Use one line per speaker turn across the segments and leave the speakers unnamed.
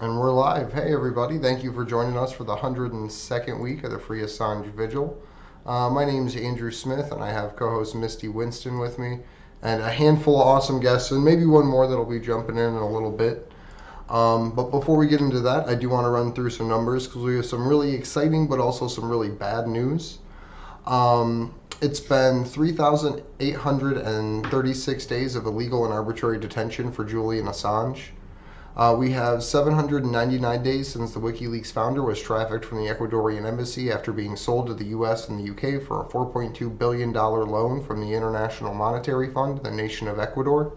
And we're live. Hey, everybody. Thank you for joining us for the 102nd week of the Free Assange Vigil. My name is Andrew Smith, and I have co host Misty Winston with me, and a handful of awesome guests, and maybe one more that'll be jumping in a little bit. But before we get into that, I do want to run through some numbers because we have some really exciting but also some really bad news. It's been 3,836 days of illegal and arbitrary detention for Julian Assange. We have 799 days since the WikiLeaks founder was trafficked from the Ecuadorian embassy after being sold to the US and the UK for a $4.2 billion loan from the International Monetary Fund, the nation of Ecuador.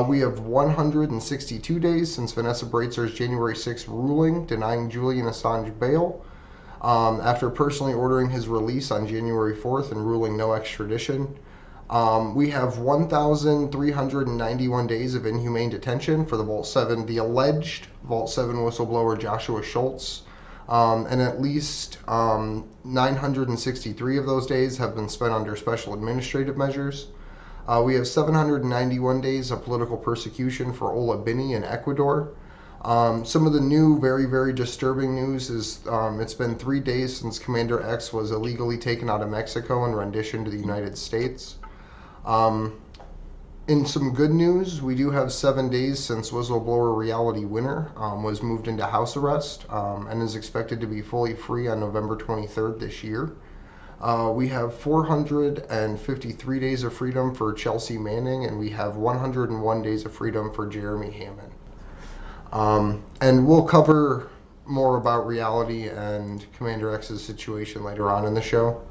We have 162 days since Vanessa Breitzer's January 6th ruling denying Julian Assange bail, after personally ordering his release on January 4th and ruling no extradition. We have 1,391 days of inhumane detention for the alleged Vault 7 whistleblower Joshua Schultz, and at least 963 of those days have been spent under special administrative measures. We have 791 days of political persecution for Ola Bini in Ecuador. Some of the new, very, very disturbing news is it's been 3 days since Commander X was illegally taken out of Mexico and renditioned to the United States. In some good news, we do have 7 days since whistleblower Reality Winner was moved into house arrest and is expected to be fully free on November 23rd this year. We have 453 days of freedom for Chelsea Manning, and we have 101 days of freedom for Jeremy Hammond. And we'll cover more about Reality and Commander X's situation later on in the show.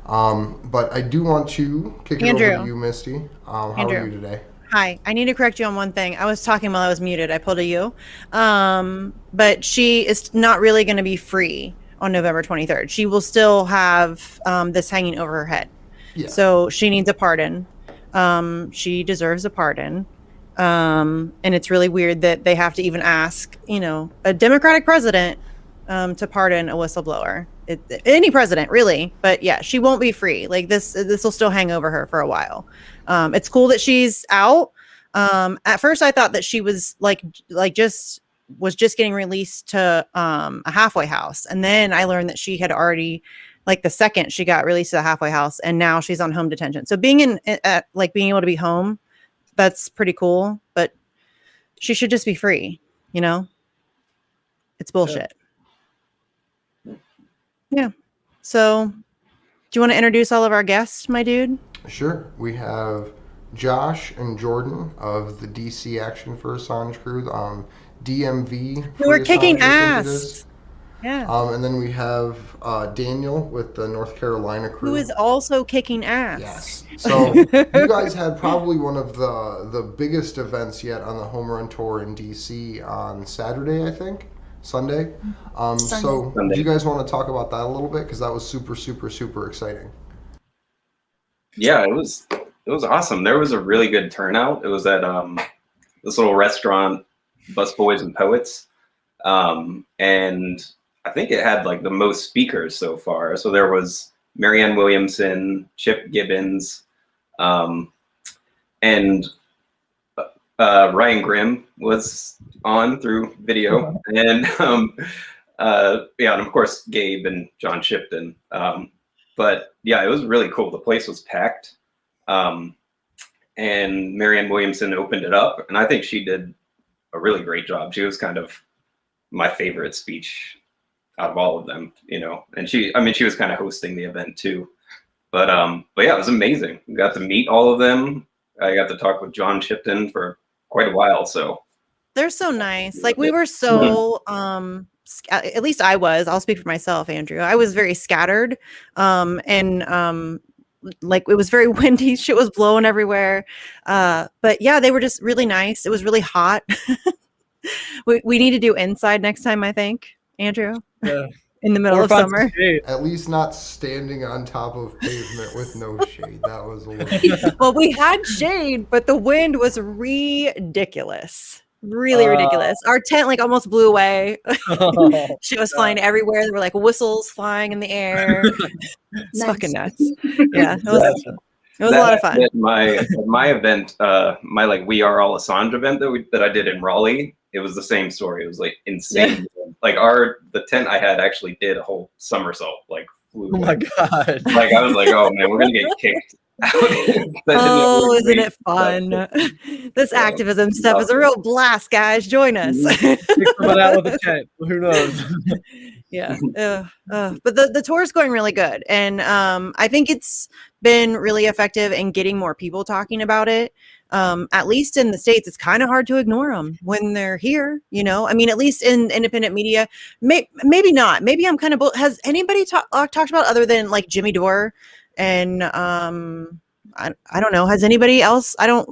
But I do want to kick it over to you, Misty. How are you today?
Hi. I need to correct you on one thing. I was talking while I was muted. I pulled a U. But she is not really going to be free on November 23rd. She will still have this hanging over her head. Yeah. So she needs a pardon. She deserves a pardon. And it's really weird that they have to even ask, a Democratic president to pardon a whistleblower. Any president, really. But yeah, she won't be free. Like this will still hang over her for a while. It's cool that she's out. At first I thought that she was just getting released to a halfway house. And then I learned that she had already, the second she got released to the halfway house, and now she's on home detention. So being being able to be home, that's pretty cool, but she should just be free. It's bullshit. Yeah. So do you want to introduce all of our guests, my dude?
Sure. We have Josh and Jordan of the DC Action for Assange crew, DMV.
Who are kicking ass. Yeah.
And then we have Daniel with the North Carolina crew,
who is also kicking ass.
Yes. So you guys had probably one of the biggest events yet on the HOMERUN tour in DC on Saturday, I think. Sunday. So do you guys want to talk about that a little bit? Because that was super, super, super exciting.
Yeah, it was awesome. There was a really good turnout. It was at this little restaurant, Busboys and Poets. And I think it had the most speakers so far. So there was Marianne Williamson, Chip Gibbons, and Ryan Grimm was on through video, and and of course Gabe and John Shipton. But yeah, it was really cool. The place was packed, and Marianne Williamson opened it up, and I think she did a really great job. She was kind of my favorite speech out of all of them, and she was kind of hosting the event too. But yeah, it was amazing. We got to meet all of them. I got to talk with John Shipton for quite a while. So
they're so nice. We were so at least I was. I'll speak for myself, Andrew. I was very scattered, and it was very windy. Shit was blowing everywhere. But yeah, they were just really nice. It was really hot. We need to do inside next time, I think, Andrew. Yeah. In the middle of summer.
At least not standing on top of pavement with no shade. That was a little...
Well, we had shade, but the wind was ridiculous. Really ridiculous. Our tent almost blew away. Shit was flying everywhere. There were whistles flying in the air. It's fucking nuts. Yeah, it was a lot of fun.
My event, my We Are All Assange event that I did in Raleigh, it was the same story. It was like insane. Like the tent I had actually did a whole somersault, like flew.
Oh my god!
Like I was like, oh man, we're gonna get kicked out.
Oh, isn't it fun? This activism stuff is a real blast, guys. Join us.
Take someone out of the tent. Who knows?
Yeah. But the tour is going really good. And I think it's been really effective in getting more people talking about it. At least in the States, it's kind of hard to ignore them when they're here, you know? I mean, at least in independent media, maybe not. Maybe I'm kind of, has anybody talked about other than like Jimmy Dore and I don't know. Has anybody else? I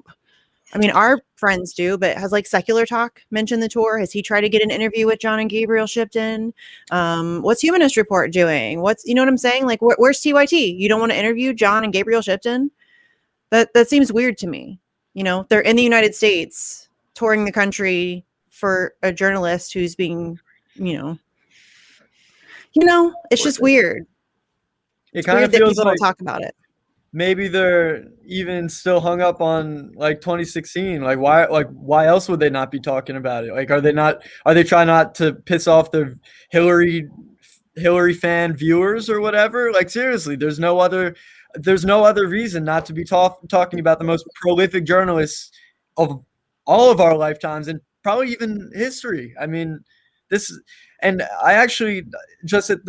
mean, our friends do, but has like Secular Talk mentioned the tour? Has he tried to get an interview with John and Gabriel Shipton? What's Humanist Report doing? You know what I'm saying? Like, where's TYT? You don't want to interview John and Gabriel Shipton? That seems weird to me. You know, they're in the United States touring the country for a journalist who's being, it's just weird.
It kind of
that
feels
people
like
don't talk about it.
Maybe they're even still hung up on like 2016. Like why else would they not be talking about it? Like are they trying not to piss off their Hillary fan viewers or whatever? Like seriously, there's no other reason not to be talking about the most prolific journalists of all of our lifetimes and probably even history. I mean, and I actually just at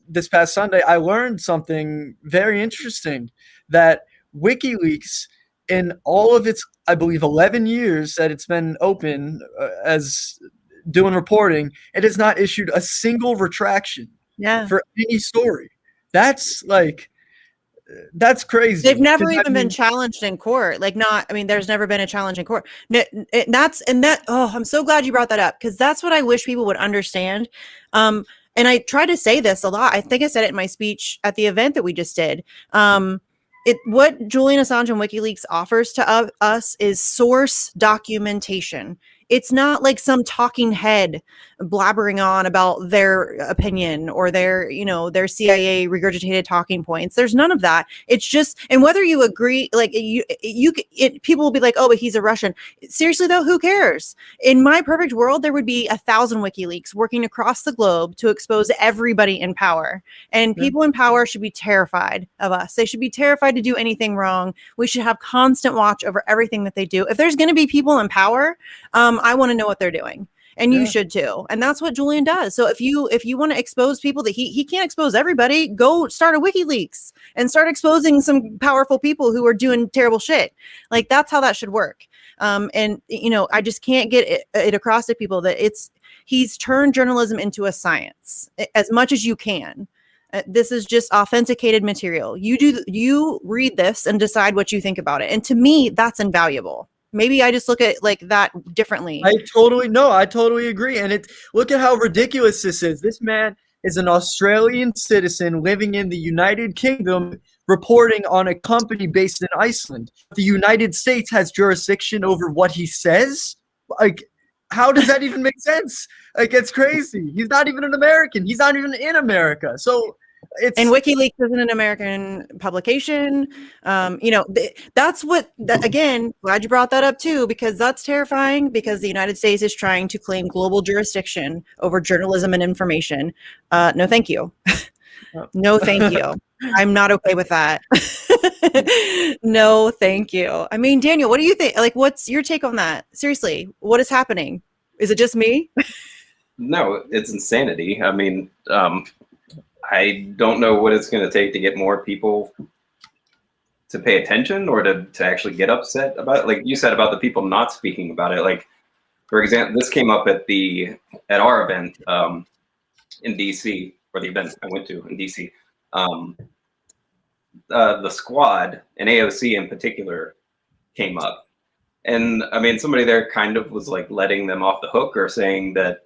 this past Sunday, I learned something very interesting, that WikiLeaks, in all of its, I believe, 11 years that it's been open as doing reporting, it has not issued a single retraction for any story. That's crazy.
They've never even been challenged in court. There's never been a challenge in court. I'm so glad you brought that up, because that's what I wish people would understand. And I try to say this a lot. I think I said it in my speech at the event that we just did. What Julian Assange and WikiLeaks offers to us is source documentation. It's not like some talking head blabbering on about their opinion or their CIA regurgitated talking points. There's none of that. It's just, and whether you agree, like people will be like, oh, but he's a Russian. Seriously though, who cares? In my perfect world, there would be 1,000 WikiLeaks working across the globe to expose everybody in power. And people in power should be terrified of us. They should be terrified to do anything wrong. We should have constant watch over everything that they do. If there's going to be people in power, I want to know what they're doing, and you should too. And that's what Julian does. So if you want to expose people that he can't expose everybody, go start a WikiLeaks and start exposing some powerful people who are doing terrible shit. Like that's how that should work. And I just can't get it across to people that he's turned journalism into a science as much as you can. This is just authenticated material. You read this and decide what you think about it. And to me, that's invaluable. Maybe I just look at like that differently.
I totally agree. And look at how ridiculous this is. This man is an Australian citizen living in the United Kingdom, reporting on a company based in Iceland. The United States has jurisdiction over what he says. Like, how does that even make sense? Like, it's crazy. He's not even an American. He's not even in America. So and
WikiLeaks isn't an American publication. That's again, glad you brought that up too, because that's terrifying, because the United States is trying to claim global jurisdiction over journalism and information. No, thank you. No, thank you. I'm not okay with that. No, thank you. I mean, Daniel, what do you think? Like, what's your take on that? Seriously, what is happening? Is it just me?
No, it's insanity. I mean, I don't know what it's going to take to get more people to pay attention or to actually get upset about it. Like you said about the people not speaking about it. Like, for example, this came up at our event in DC, or the event I went to in DC. The squad and AOC in particular came up. And I mean, somebody there kind of was like letting them off the hook, or saying that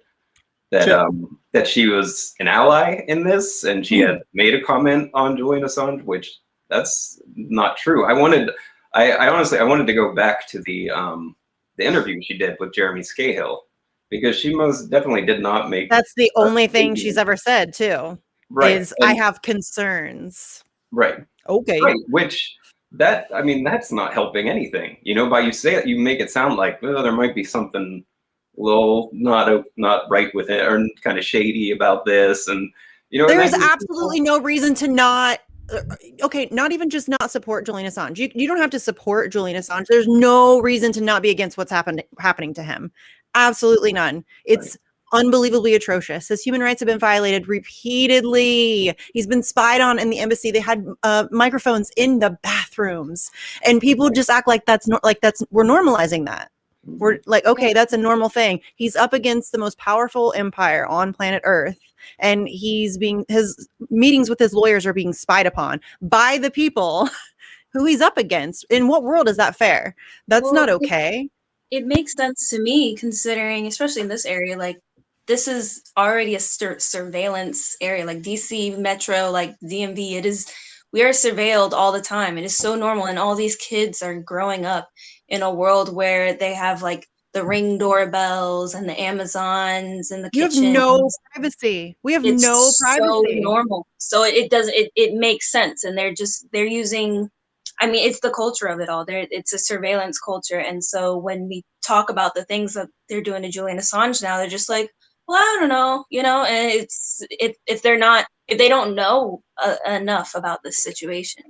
she was an ally in this, and she had made a comment on Julian Assange, which that's not true. I honestly wanted to go back to the interview she did with Jeremy Scahill, because she most definitely did not make.
That's the only thing she's ever said too.
Right.
Is I have concerns.
Right.
Okay.
Right. Which I mean, that's not helping anything. By you say it, you make it sound like, well, there might be something a little not right with it, or kind of shady about this, and
there is absolutely no reason to not. Okay, not even just not support Julian Assange. You don't have to support Julian Assange. There's no reason to not be against what's happening to him. Absolutely none. It's unbelievably atrocious. His human rights have been violated repeatedly. He's been spied on in the embassy. They had microphones in the bathrooms, and people just act like we're normalizing that. We're like, okay, that's a normal thing. He's up against the most powerful empire on planet Earth, and his meetings with his lawyers are being spied upon by the people who he's up against. In what world is that fair? That's not okay.
It makes sense to me, considering, especially in this area, like this is already a surveillance area, like DC Metro, like DMV. We are surveilled all the time. It is so normal, and all these kids are growing up in a world where they have like the Ring doorbells and the Amazons and the kitchens.
You have no privacy. We have no privacy.
So normal. So it makes sense, and they're using. I mean, it's the culture of it all. It's a surveillance culture, and so when we talk about the things that they're doing to Julian Assange now, they're just like, well, I don't know, and if they don't know enough about this situation.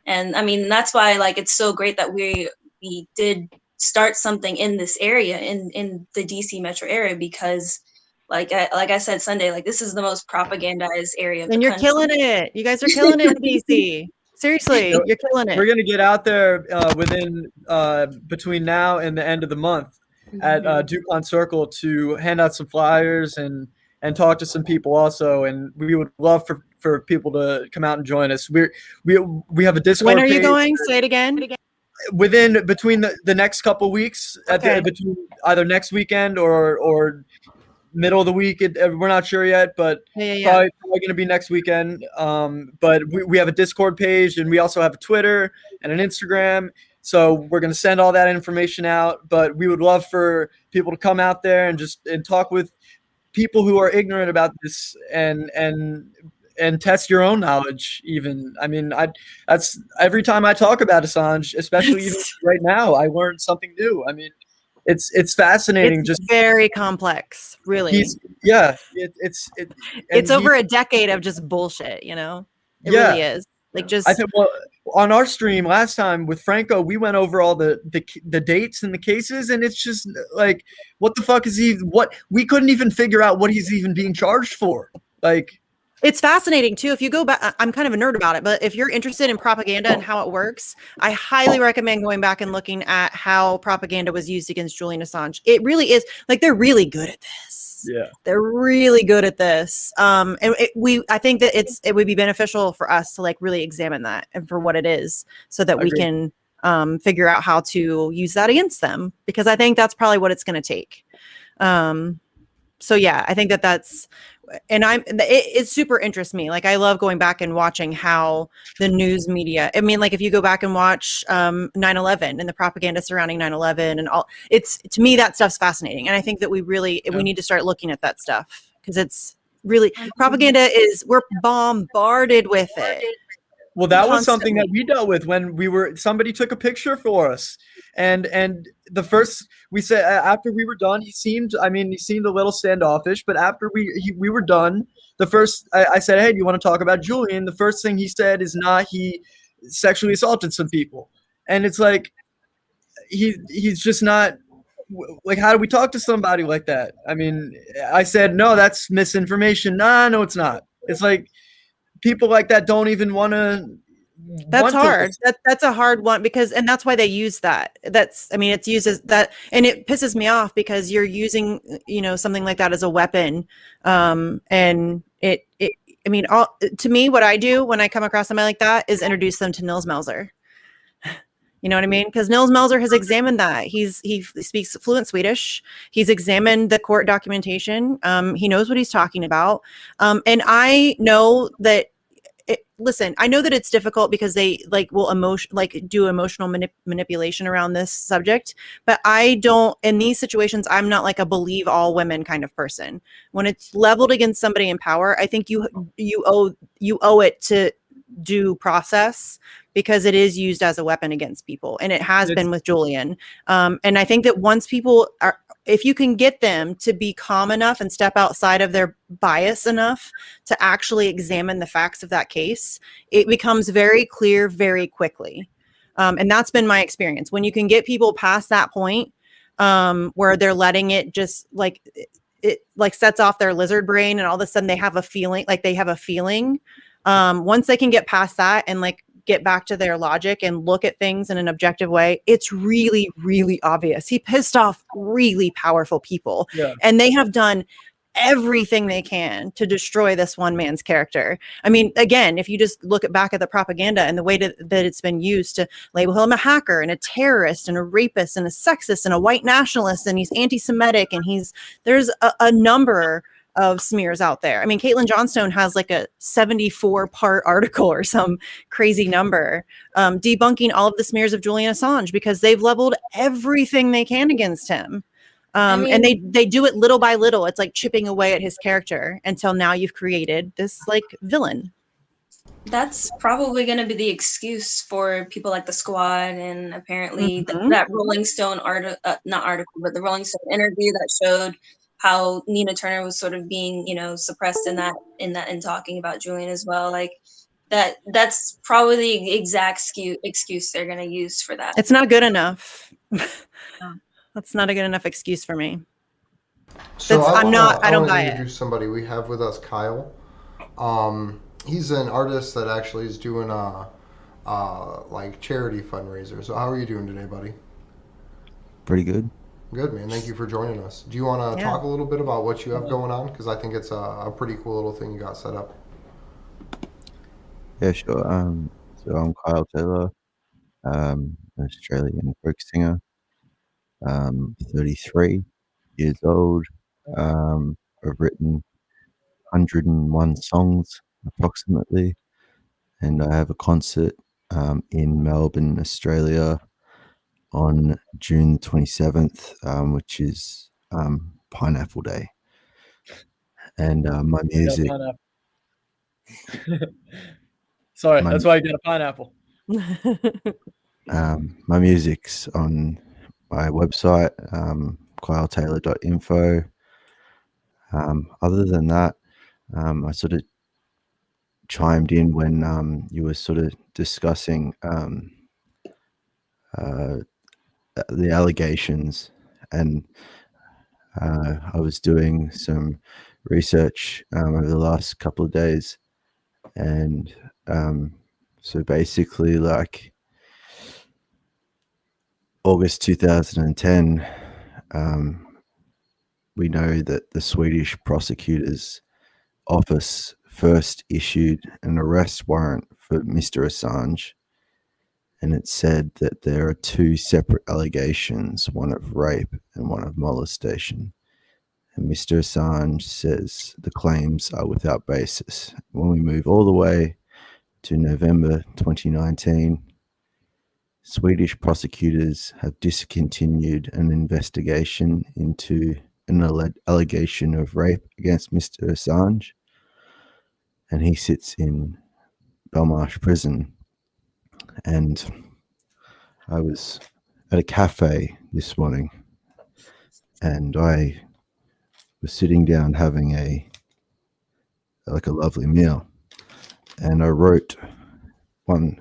And I mean, that's why like it's so great that we did start something in this area, in the DC metro area, because like I said Sunday, like this is the most propagandized area of
and
the
you're
country.
killing it. You guys are killing it in DC. Seriously, you're killing it.
We're going to get out there within between now and the end of the month at DuPont Circle to hand out some flyers and talk to some people also. And we would love for people to come out and join us. We have a Discord
When are you
page.
going? Say it again.
Between the next couple weeks,
Okay.
between either next weekend or middle of the week. We're not sure yet, but probably going to be next weekend. But we have a Discord page, and we also have a Twitter and an Instagram. So we're going to send all that information out. But we would love for people to come out there and talk with people who are ignorant about this and test your own knowledge. Even, I mean, that's every time I talk about Assange, especially even right now, I learned something new. I mean, it's fascinating.
It's
just
very complex, really.
It's
over a decade of just bullshit. It really is. Like, just
I think, well, on our stream last time with Franco, we went over all the dates and the cases, and it's just like, what the fuck is he? What we couldn't even figure out what he's even being charged for. Like,
it's fascinating too. If you go back, I'm kind of a nerd about it, but if you're interested in propaganda and how it works, I highly recommend going back and looking at how propaganda was used against Julian Assange. It really is like, they're really good at this.
Yeah,
they're really good at this. And I think that it would be beneficial for us to like really examine that and for what it is, so that we can figure out how to use that against them, because I think that's probably what it's going to take. So yeah, I think that's, and it super interests me. Like, I love going back and watching how the news media, I mean, like if you go back and watch 9/11 and the propaganda surrounding 9/11 and all, to me, that stuff's fascinating. And I think that we need to start looking at that stuff, because it's really, propaganda we're bombarded with it.
Well, that was something that we dealt with when somebody took a picture for us. And the first, we said, after we were done, he seemed a little standoffish, but after we were done, the first, I said, hey, do you want to talk about Julian? The first thing he said is he sexually assaulted some people. And it's like, he's just not, like, how do we talk to somebody like that? I mean, I said, no, that's misinformation. No, it's not. It's like, people like that don't even want to.
That's hard. That's a hard one, and that's why they use that. It's used as that, and it pisses me off because you're using, something like that as a weapon. And to me, what I do when I come across somebody like that is introduce them to Nils Melzer. You know what I mean? Because Nils Melzer has examined that. He speaks fluent Swedish. He's examined the court documentation. He knows what he's talking about. And I know that. I know that it's difficult because they will do emotional manipulation around this subject, but I don't, in these situations, I'm not like a believe all women kind of person. When it's leveled against somebody in power, I think you owe it to due process because it is used as a weapon against people, and it has
It's-
been with Julian. And I think that once people are, if you can get them to be calm enough and step outside of their bias enough to actually examine the facts of that case, it becomes very clear very quickly. And that's been my experience. When you can get people past that point, where they're letting it just like it like sets off their lizard brain, and all of a sudden they have a feeling. Once they can get past that and like get back to their logic and look at things in an objective way, it's really, really obvious. He pissed off really powerful people, and they have done everything they can to destroy this one man's character. I mean, again, if you just look back at the propaganda and the way that it's been used to label him a hacker and a terrorist and a rapist and a sexist and a white nationalist, and he's anti-Semitic, and there's a number of smears out there. I mean, Caitlin Johnstone has like a 74-part article or some crazy number debunking all of the smears of Julian Assange, because they've leveled everything they can against him. And they do it little by little. It's like chipping away at his character until now you've created this like villain.
That's probably going to be the excuse for people like the Squad, and apparently that Rolling Stone not article, but the Rolling Stone interview that showed how Nina Turner was sort of being, suppressed in talking about Julian as well. Like that's probably the exact excuse they're going to use for that.
It's not good enough. That's not a good enough excuse for me.
So I
don't buy it.
Introduce somebody we have with us, Kyle. He's an artist that actually is doing like charity fundraiser. So how are you doing today, buddy?
Pretty good.
Good, man. Thank you for joining us. Do you want to talk a little bit about what you have going on? Because I think it's a pretty cool little thing you got set up.
Yeah, sure. So I'm Kyle Taylor, an Australian folk singer. 33 years old. I've written 101 songs approximately, and I have a concert in Melbourne, Australia on June 27th, which is Pineapple Day. And my music...
Sorry, that's why I get a pineapple.
My music's on my website, kyletaylor.info. Other than that, I sort of chimed in when you were sort of discussing the allegations, and I was doing some research over the last couple of days, and so basically, like August 2010, we know that the Swedish prosecutor's office first issued an arrest warrant for Mr. Assange, and it said that there are two separate allegations, one of rape and one of molestation. And Mr. Assange says the claims are without basis. When we move all the way to November 2019, Swedish prosecutors have discontinued an investigation into an allegation of rape against Mr. Assange, and he sits in Belmarsh prison. And I was at a cafe this morning, and I was sitting down having a lovely meal, and I wrote one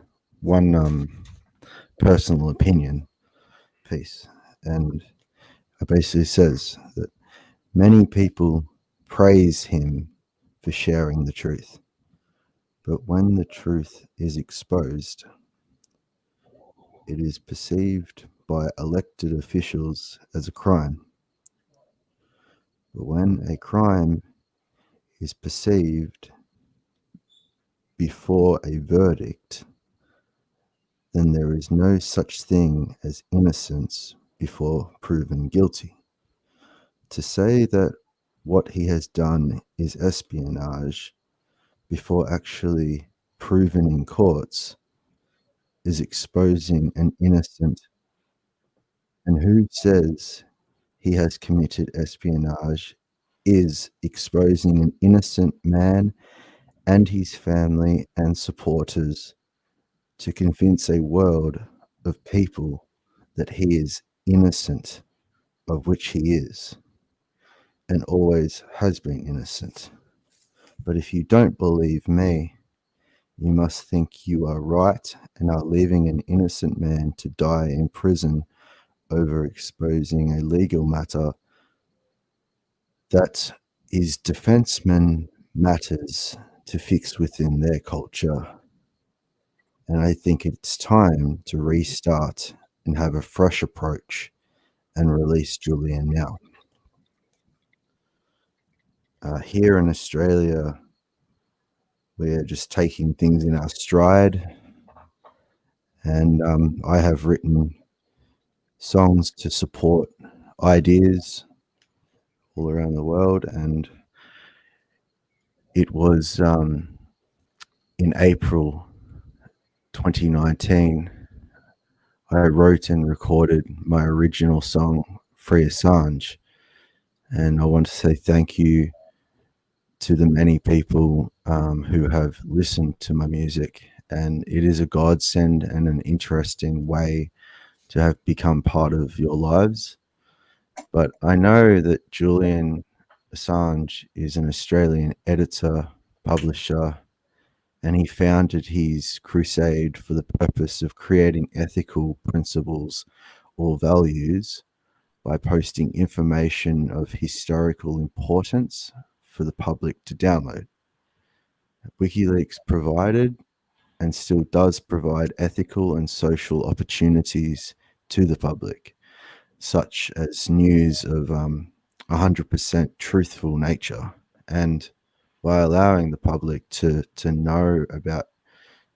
personal opinion piece, and it basically says that many people praise him for sharing the truth, but when the truth is exposed, it is perceived by elected officials as a crime. But when a crime is perceived before a verdict, then there is no such thing as innocence before proven guilty. To say that what he has done is espionage before actually proven in courts is exposing an innocent. And who says he has committed espionage is exposing an innocent man and his family and supporters to convince a world of people that he is innocent, of which he is, and always has been innocent. But if you don't believe me, you must think you are right and are leaving an innocent man to die in prison over exposing a legal matter that is defenseman matters to fix within their culture. And I think it's time to restart and have a fresh approach and release Julian now. Here in Australia, we're just taking things in our stride. And I have written songs to support ideas all around the world. And it was in April 2019, I wrote and recorded my original song, Free Assange. And I want to say thank you to the many people who have listened to my music. And it is a godsend and an interesting way to have become part of your lives. But I know that Julian Assange is an Australian editor, publisher, and he founded his crusade for the purpose of creating ethical principles or values by posting information of historical importance for the public to download. WikiLeaks provided and still does provide ethical and social opportunities to the public, such as news of 100% truthful nature, and by allowing the public to know about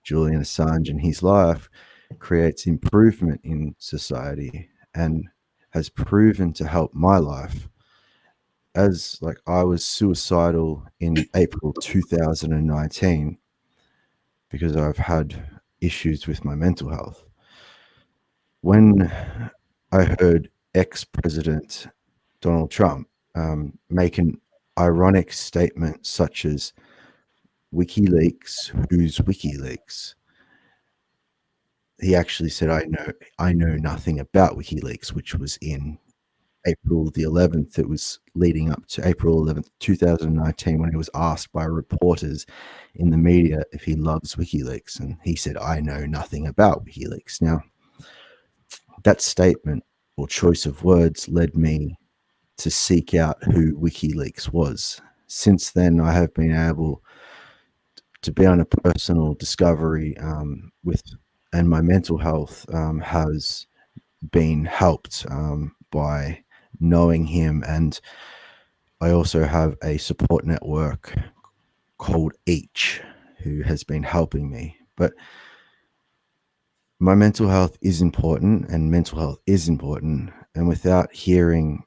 Julian Assange and his life creates improvement in society and has proven to help my life. As like I was suicidal in April 2019 because I've had issues with my mental health. When I heard ex-president Donald Trump make an ironic statement such as WikiLeaks, who's WikiLeaks? He actually said, I know nothing about WikiLeaks, which was in April the 11th. It was leading up to April 11th, 2019, when he was asked by reporters in the media if he loves WikiLeaks. And he said, I know nothing about WikiLeaks. Now, that statement or choice of words led me to seek out who WikiLeaks was. Since then, I have been able to be on a personal discovery and my mental health has been helped by knowing him. And I also have a support network called Each, who has been helping me. But my mental health is important, and mental health is important. And without hearing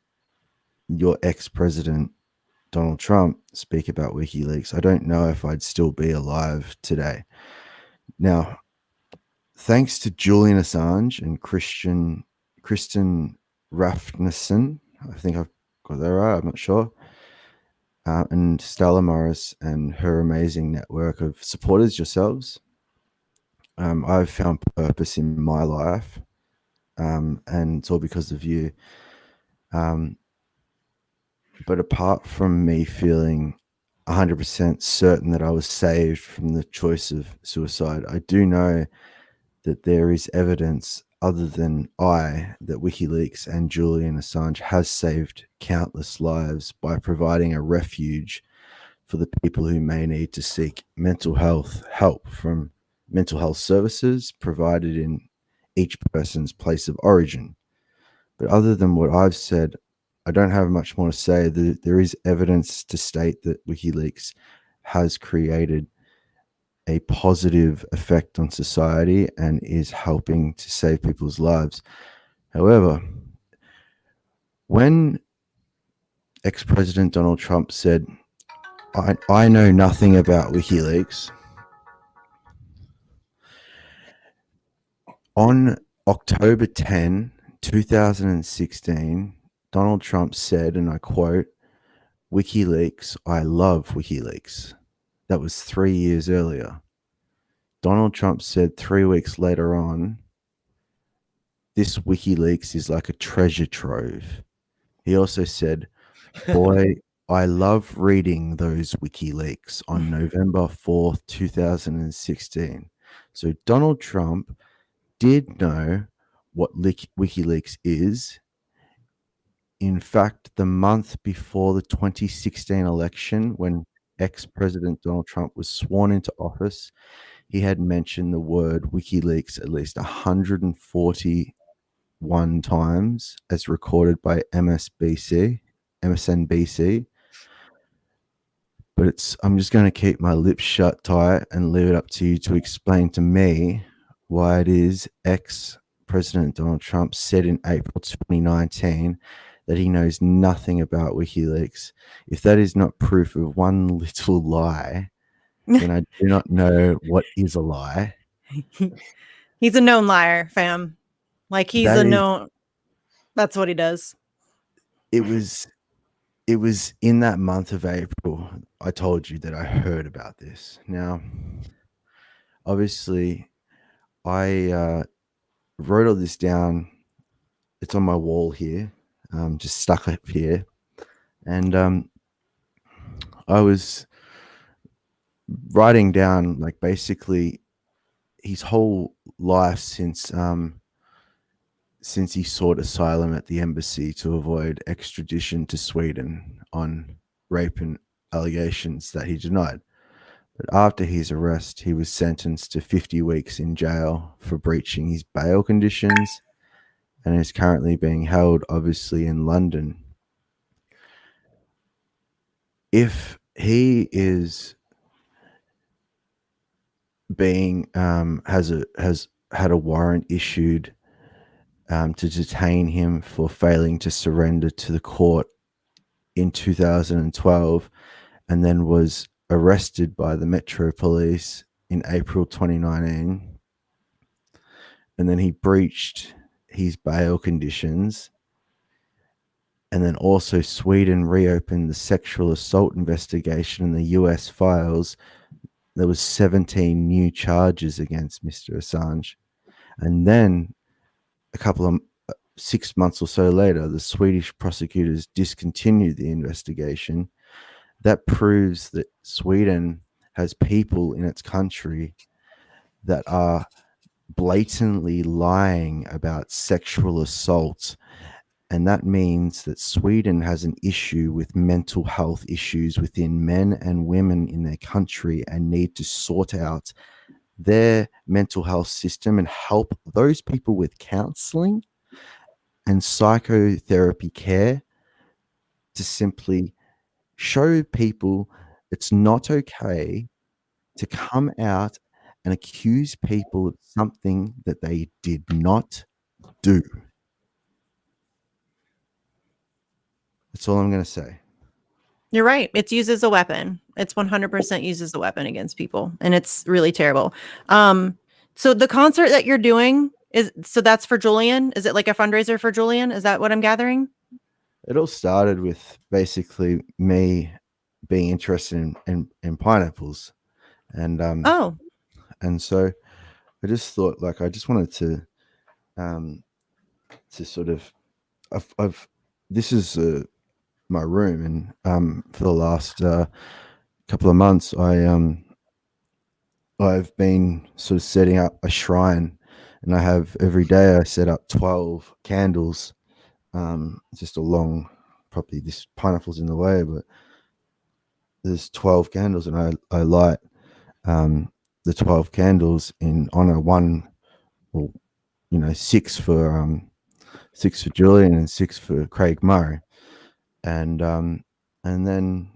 your ex-president Donald Trump speak about WikiLeaks, I don't know if I'd still be alive today. Now, thanks to Julian Assange and Kristen Raffneson, I think I've got that right, I'm not sure, and Stella Morris and her amazing network of supporters yourselves, I've found purpose in my life, and it's all because of you. But apart from me feeling 100% certain that I was saved from the choice of suicide, I do know that there is evidence other than I that WikiLeaks and Julian Assange has saved countless lives by providing a refuge for the people who may need to seek mental health help from mental health services provided in each person's place of origin. But other than what I've said, I don't have much more to say. There is evidence to state that WikiLeaks has created a positive effect on society and is helping to save people's lives. However, when ex-president Donald Trump said, I know nothing about WikiLeaks, on October 10, 2016, Donald Trump said, and I quote, WikiLeaks, I love WikiLeaks. That was 3 years earlier. Donald Trump said 3 weeks later on, this WikiLeaks is like a treasure trove. He also said, boy, I love reading those WikiLeaks on November 4th, 2016. So Donald Trump did know what WikiLeaks is. In fact, the month before the 2016 election, when ex-President Donald Trump was sworn into office, he had mentioned the word WikiLeaks at least 141 times as recorded by MSNBC. But I'm just going to keep my lips shut tight and leave it up to you to explain to me why it is ex-President Donald Trump said in April 2019 that he knows nothing about WikiLeaks. If that is not proof of one little lie, then I do not know what is a lie.
He's a known liar, fam. Like he's
That
a
is-
known. That's what he does.
It was in that month of April I told you that I heard about this. Now, obviously, I wrote all this down. It's on my wall here, just stuck up here. And I was writing down like basically his whole life since he sought asylum at the embassy to avoid extradition to Sweden on rape and allegations that he denied. But after his arrest, he was sentenced to 50 weeks in jail for breaching his bail conditions and is currently being held, obviously, in London. If he is being has had a warrant issued to detain him for failing to surrender to the court in 2012, and then was arrested by the Metro Police in April 2019, and then he breached his bail conditions, and then also Sweden reopened the sexual assault investigation in the US files. There was 17 new charges against Mr. Assange, and then a couple of 6 months or so later, the Swedish prosecutors discontinued the investigation. That proves that Sweden has people in its country that are blatantly lying about sexual assault. And that means that Sweden has an issue with mental health issues within men and women in their country and need to sort out their mental health system and help those people with counseling and psychotherapy care to simply show people it's not okay to come out and accuse people of something that they did not do. That's all I'm going to say.
You're right. It's used as a weapon. It's 100% used as a weapon against people, and it's really terrible. So the concert that you're doing that's for Julian? Is it like a fundraiser for Julian? Is that what I'm gathering?
It all started with basically me being interested in pineapples, and and so I just thought, like, I just wanted to sort of I've this is my room, and for the last couple of months I've been sort of setting up a shrine, and I have every day I set up 12 candles, just along, probably this pineapple's in the way, but there's 12 candles, and I light the 12 candles in honor, one, or six for Julian and 6 for Craig Murray, and then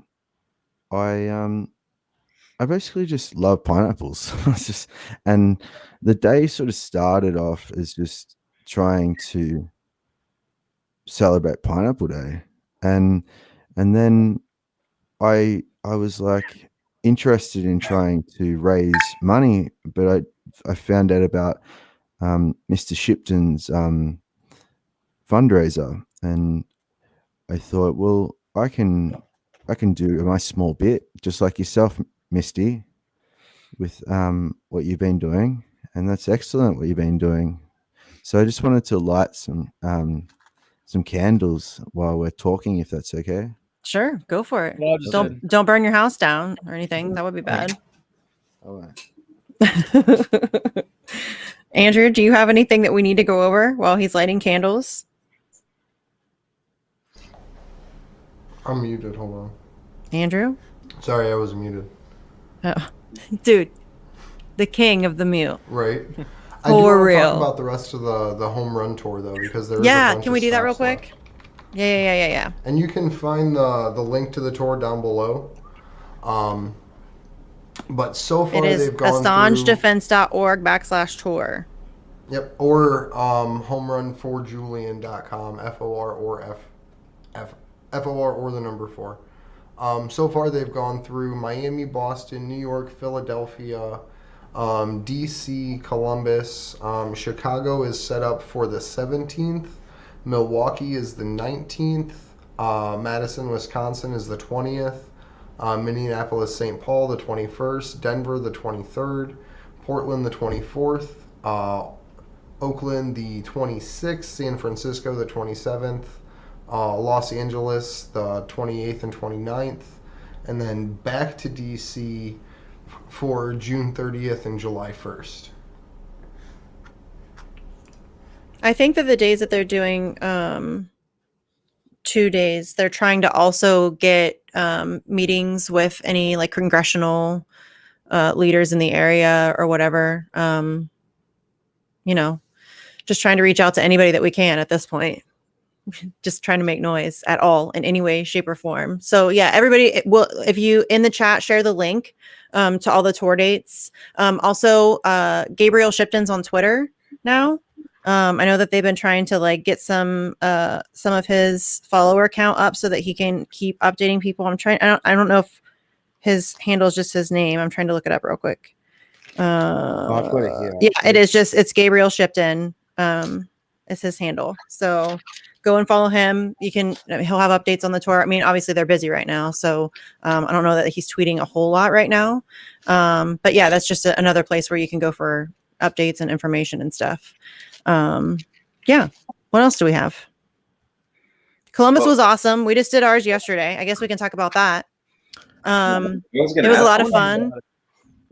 I basically just love pineapples. And the day sort of started off as just trying to celebrate Pineapple Day, and then I was like interested in trying to raise money, but I found out about Mr. Shipton's fundraiser, and I thought, well, I can do my small bit, just like yourself, Misty. with what you've been doing, and that's excellent what you've been doing. So I just wanted to light some candles while we're talking, if that's okay.
Sure, go for it.
Well, just
Don't burn your house down or anything. That would be bad.
All right.
Andrew, do you have anything that we need to go over while he's lighting candles?
I'm muted. Hold on.
Andrew?
Sorry, I was muted.
Oh. Dude, the king of the mute.
Right. I
For
do want to
real.
talk about the rest of the home run tour though, because there is a
Yeah,
bunch
can
of
we do that real
stops
quick?
left.
Yeah.
And you can find the link to the tour down below. But so far
It is
they've gone through.
AssangeDefense.org/tour.
Yep. Or HOMERUN4JULIAN.com. FOR or FOR or the number 4. So far they've gone through Miami, Boston, New York, Philadelphia, DC, Columbus. Chicago is set up for the 17th. Milwaukee is the 19th. Madison, Wisconsin is the 20th. Minneapolis, St. Paul the 21st. Denver the 23rd. Portland the 24th. Oakland the 26th. San Francisco the 27th. Los Angeles the 28th and 29th. And then back to DC for June 30th and July 1st.
I think that the days that they're doing 2 days, they're trying to also get meetings with any like congressional leaders in the area or whatever. Just trying to reach out to anybody that we can at this point. Just trying to make noise at all in any way, shape, or form. So yeah, everybody will, if you in the chat, share the link to all the tour dates. Also, Gabriel Shipton's on Twitter now. I know that they've been trying to like get some of his follower count up so that he can keep updating people. I don't know if his handle is just his name. I'm trying to look it up real quick.
I've got it here.
Yeah, it's Gabriel Shipton. Is his handle. So go and follow him. He'll have updates on the tour. I mean, obviously they're busy right now, so I don't know that he's tweeting a whole lot right now. But yeah, that's just another place where you can go for updates and information and stuff. Yeah. What else do we have? Columbus was awesome. We just did ours yesterday. I guess we can talk about that. It was a lot of fun.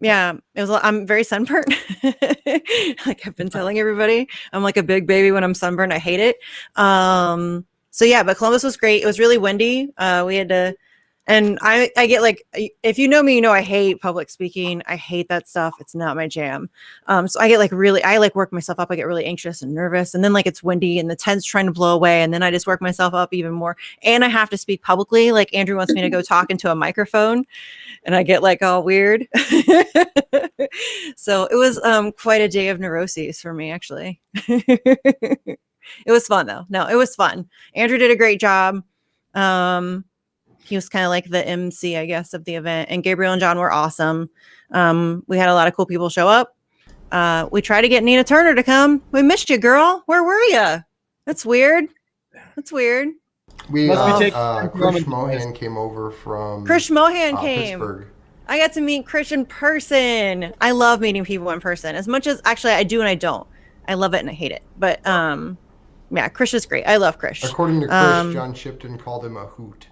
Yeah, it was. I'm very sunburnt. Like I've been telling everybody, I'm like a big baby when I'm sunburned. I hate it. So yeah, but Columbus was great. It was really windy. We had to, and I get like, if you know me, you know I hate public speaking. I hate that stuff. It's not my jam. So I get like I like work myself up. I get really anxious and nervous, and then like it's windy and the tent's trying to blow away, and then I just work myself up even more. And I have to speak publicly. Like Andrew wants me to go talk into a microphone, and I get like all weird. So it was quite a day of neuroses for me, actually. It was fun though. No, it was fun. Andrew did a great job. He was kind of like the MC, I guess, of the event. And Gabriel and John were awesome. We had a lot of cool people show up. We tried to get Nina Turner to come. We missed you, girl. Where were you? That's weird.
We
Must be
Krish Mohan came over from
Krish Mohan came.
Pittsburgh.
I got to meet Krish in person. I love meeting people in person as much as actually I do and I don't. I love it and I hate it. But yeah, Krish is great. I love Krish.
According to Krish, John Shipton called him a hoot.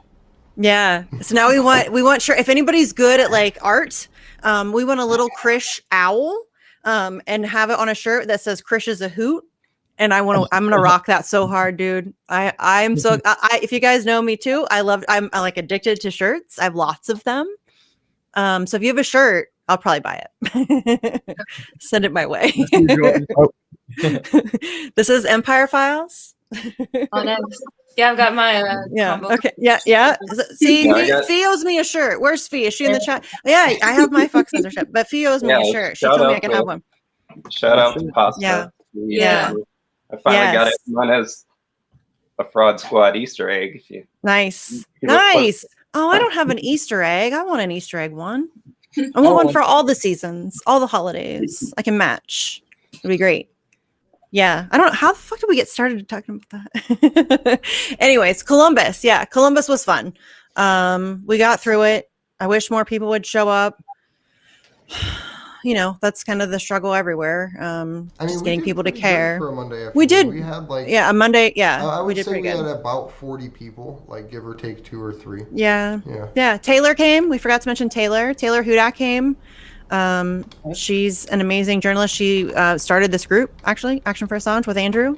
Yeah. So now we want sure if anybody's good at like art, we want a little Krish owl and have it on a shirt that says Krish is a hoot. And I'm gonna rock that so hard, dude. I'm so if you guys know me too, I'm like addicted to shirts. I have lots of them. So if you have a shirt, I'll probably buy it. Send it my way. This is Empire Files.
Oh, nice. Yeah, I've got my
Yeah.
combo.
Okay. Yeah. See,
Yeah,
Fee owes me a shirt. Where's Fee? Is she in the chat? Yeah, I have my fuck censorship, but Fee owes me a shirt. She
shout
told me
out
I can
to-
have one.
Shout out to Pasta.
Yeah.
Yeah.
I finally got
Yes.
it. Mine has a Fraud Squad Easter egg. If you
Nice.
You look like-
Nice. Oh, I don't have an Easter egg. I want an Easter egg one. I want one for all the seasons, all the holidays. I can match. It'd be great. Yeah. I don't know. How the fuck did we get started talking about that? Anyways, Columbus. Yeah. Columbus was fun. We got through it. I wish more people would show up. you know, that's kind of the struggle everywhere.
I mean,
Just
we
getting
did
people to
pretty good
care.
for a Monday afternoon.
We did,
We had like,
yeah, a Monday. Yeah,
I
we
would
did
say
pretty
we had
good.
about 40 people, like give or take 2 or 3.
Yeah,
Yeah.
yeah. Taylor came. We forgot to mention Taylor. Taylor Hudak came. She's an amazing journalist. She started this group, actually, Action for Assange, with Andrew.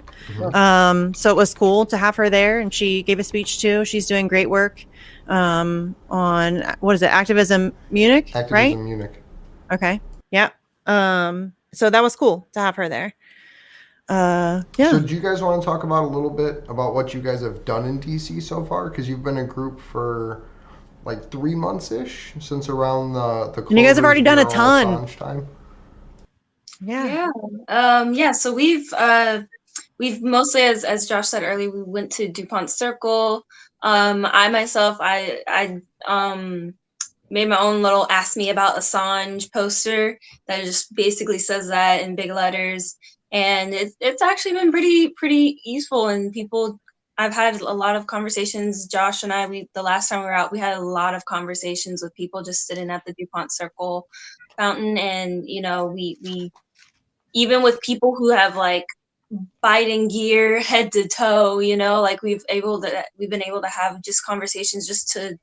So it was cool to have her there, and she gave a speech too. She's doing great work on, what is it, Activism Munich, right?
Activism Munich.
Okay. Yeah. So that was cool to have her there. Yeah.
So do you guys want to talk about a little bit about what you guys have done in DC so far? Because you've been a group for like 3 months-ish, since around the
And you guys have already done a
Clovers
ton.
Assange time.
Yeah.
Yeah. So we've mostly, as Josh said earlier, we went to DuPont Circle. I myself, I made my own little "Ask Me About Assange" poster that just basically says that in big letters, and it's actually been pretty useful. And people, I've had a lot of conversations. Josh and I, the last time we were out, we had a lot of conversations with people just sitting at the DuPont Circle fountain, and you know, we even with people who have like Biden gear head to toe, you know, like we've been able to have just conversations just to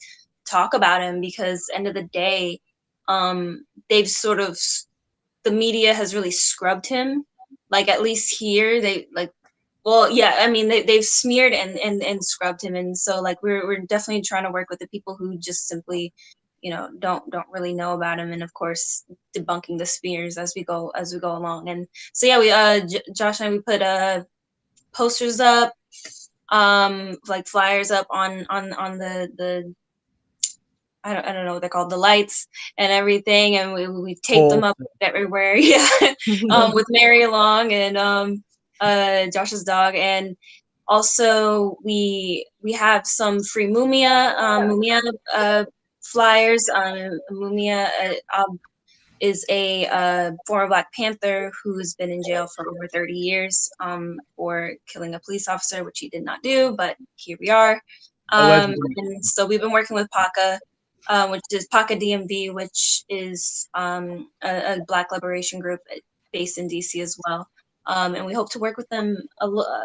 talk about him, because end of the day, they've sort of, the media has really scrubbed him. Like, at least here, they like, well, yeah, I mean, they've smeared and scrubbed him. And so like, we're definitely trying to work with the people who just simply, you know, don't really know about him, and of course debunking the smears as we go along. And so yeah, we Josh and I, we put posters up, like flyers up on the I don't know what they're called, the lights and everything, and we taped them up everywhere. Yeah. With Mary along, and Josh's dog. And also we have some free Mumia flyers. Mumia is a former Black Panther who's been in jail for over 30 years for killing a police officer, which he did not do, but here we are. And so we've been working with PACA, which is PACA DMV, which is a Black liberation group based in DC as well. And we hope to work with them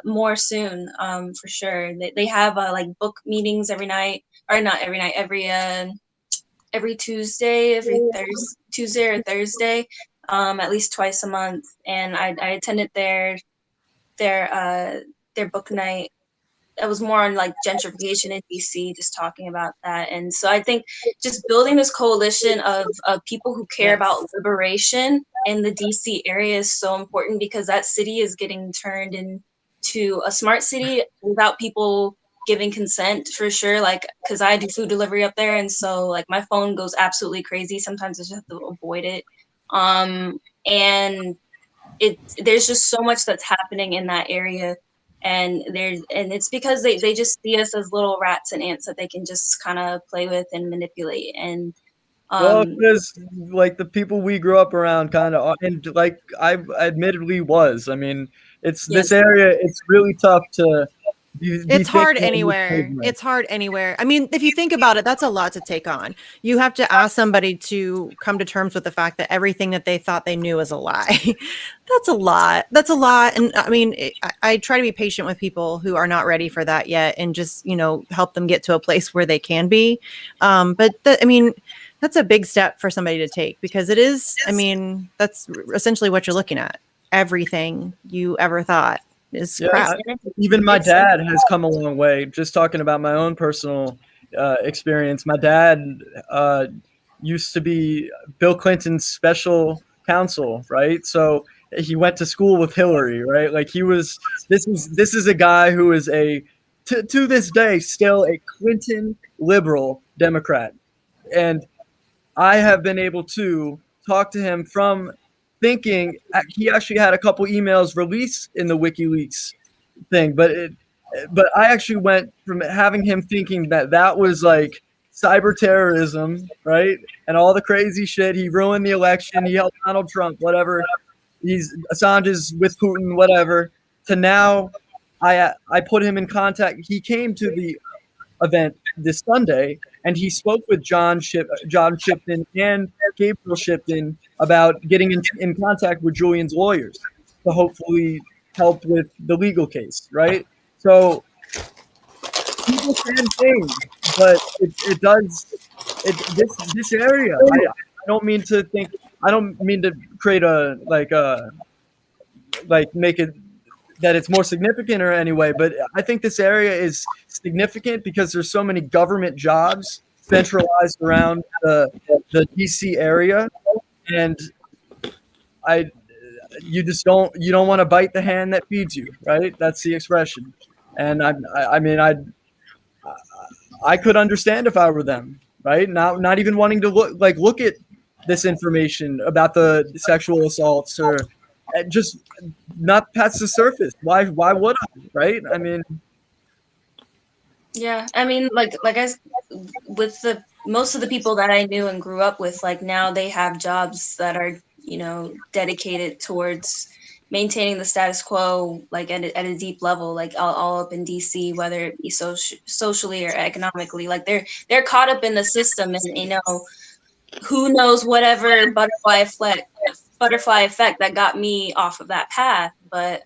more soon, for sure. They have like book meetings every night, or not every night, every Tuesday, Tuesday or Thursday, at least twice a month. And I attended their book night. It was more on like gentrification in DC, just talking about that. And so I think just building this coalition of people who care about liberation in the DC area is so important, because that city is getting turned into a smart city without people giving consent, for sure. Like, because I do food delivery up there, and so like my phone goes absolutely crazy. Sometimes I just have to avoid it. And there's just so much that's happening in that area. And it's because they just see us as little rats and ants that they can just kind of play with and manipulate. And
well, because like the people we grew up around kind of, and like I admittedly was. I mean, it's this area. It's really tough to.
It's hard anywhere. It's hard anywhere. I mean, if you think about it, that's a lot to take on. You have to ask somebody to come to terms with the fact that everything that they thought they knew is a lie. That's a lot. That's a lot. And I mean, I try to be patient with people who are not ready for that yet, and just, you know, help them get to a place where they can be. But I mean, that's a big step for somebody to take, because it is, I mean, that's essentially what you're looking at. Everything you ever thought is crap.
Even my dad has come a long way. Just talking about my own personal experience. My dad used to be Bill Clinton's special counsel, right? So he went to school with Hillary, right? Like he was. This is a guy who is to this day still a Clinton liberal Democrat, and I have been able to talk to him from thinking he actually had a couple emails released in the WikiLeaks thing, but I actually went from having him thinking that was like cyber terrorism, right? And all the crazy shit. He ruined the election. He helped Donald Trump, whatever. Assange is with Putin, whatever. To now, I put him in contact. He came to the event this Sunday, and he spoke with John Shipton and Gabriel Shipton, about getting in contact with Julian's lawyers to hopefully help with the legal case, right? So people can change, but it does this area. I don't mean to think. I don't mean to create a make it that it's more significant or any way, but I think this area is significant because there's so many government jobs centralized around the DC area, and you don't want to bite the hand that feeds you, right? That's the expression, and I mean I could understand if I were them, right? Not even wanting to look at this information about the sexual assaults or just not past the surface. Why would I, right? I mean,
Yeah, I mean, with the most of the people that I knew and grew up with, like now they have jobs that are, you know, dedicated towards maintaining the status quo, like at a deep level, like all up in DC, whether it be socially or economically. Like they're caught up in the system, and you know, who knows whatever butterfly effect that got me off of that path. But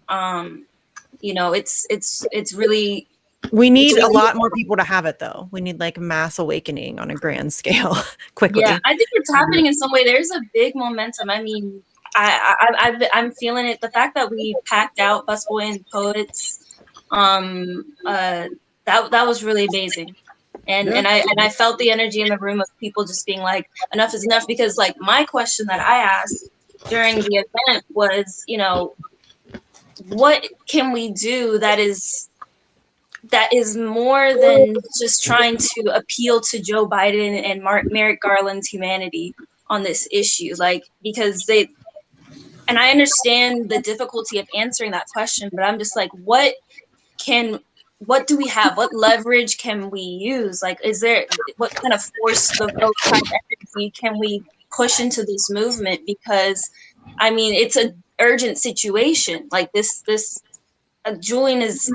you know, it's really.
We need a lot more people to have it, though. We need like mass awakening on a grand scale quickly.
Yeah, I think it's happening in some way. There's a big momentum. I mean, I'm feeling it. The fact that we packed out Busboy and Poets, that was really amazing. And I felt the energy in the room of people just being like, enough is enough. Because like my question that I asked during the event was, you know, what can we do that is more than just trying to appeal to Joe Biden and Merrick Garland's humanity on this issue? Like, because and I understand the difficulty of answering that question, but I'm just like, what do we have? What leverage can we use? Like, what kind of force of energy can we push into this movement? Because I mean, it's an urgent situation. Like this Julian is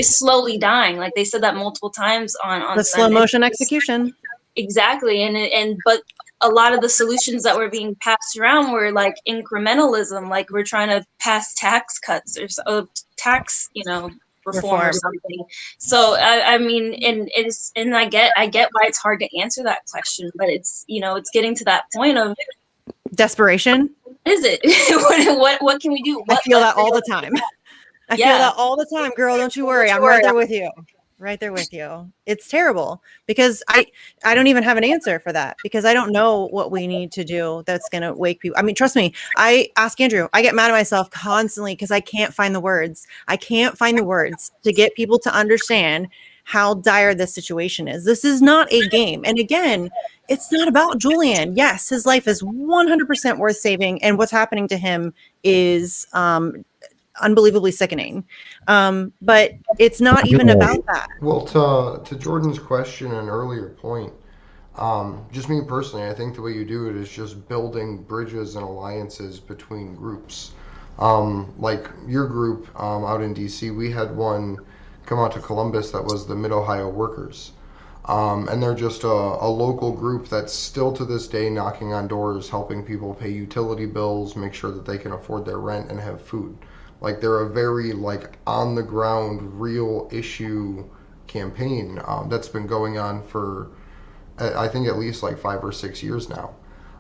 slowly dying. Like they said that multiple times on
the slow motion execution.
Exactly. But a lot of the solutions that were being passed around were like incrementalism, like we're trying to pass tax cuts or tax, you know, reform or something. So I mean, and I get why it's hard to answer that question, but it's, you know, it's getting to that point of
desperation.
Is it? what can we do?
I feel that all the time. I feel that all the time, girl. Don't you worry. I'm right there with you. Right there with you. It's terrible because I don't even have an answer for that because I don't know what we need to do that's going to wake people. I mean, trust me, I ask Andrew, I get mad at myself constantly because I can't find the words. I can't find the words to get people to understand how dire this situation is. This is not a game. And again, it's not about Julian. Yes, his life is 100% worth saving. And what's happening to him is unbelievably sickening. But it's not even about that.
Well, to Jordan's question and earlier point, just me personally, I think the way you do it is just building bridges and alliances between groups. Like your group out in DC, we had one come out to Columbus that was the Mid-Ohio Workers. And they're just a local group that's still to this day knocking on doors, helping people pay utility bills, make sure that they can afford their rent and have food. Like they're a very like on the ground real issue campaign that's been going on for I think at least like 5 or 6 years now.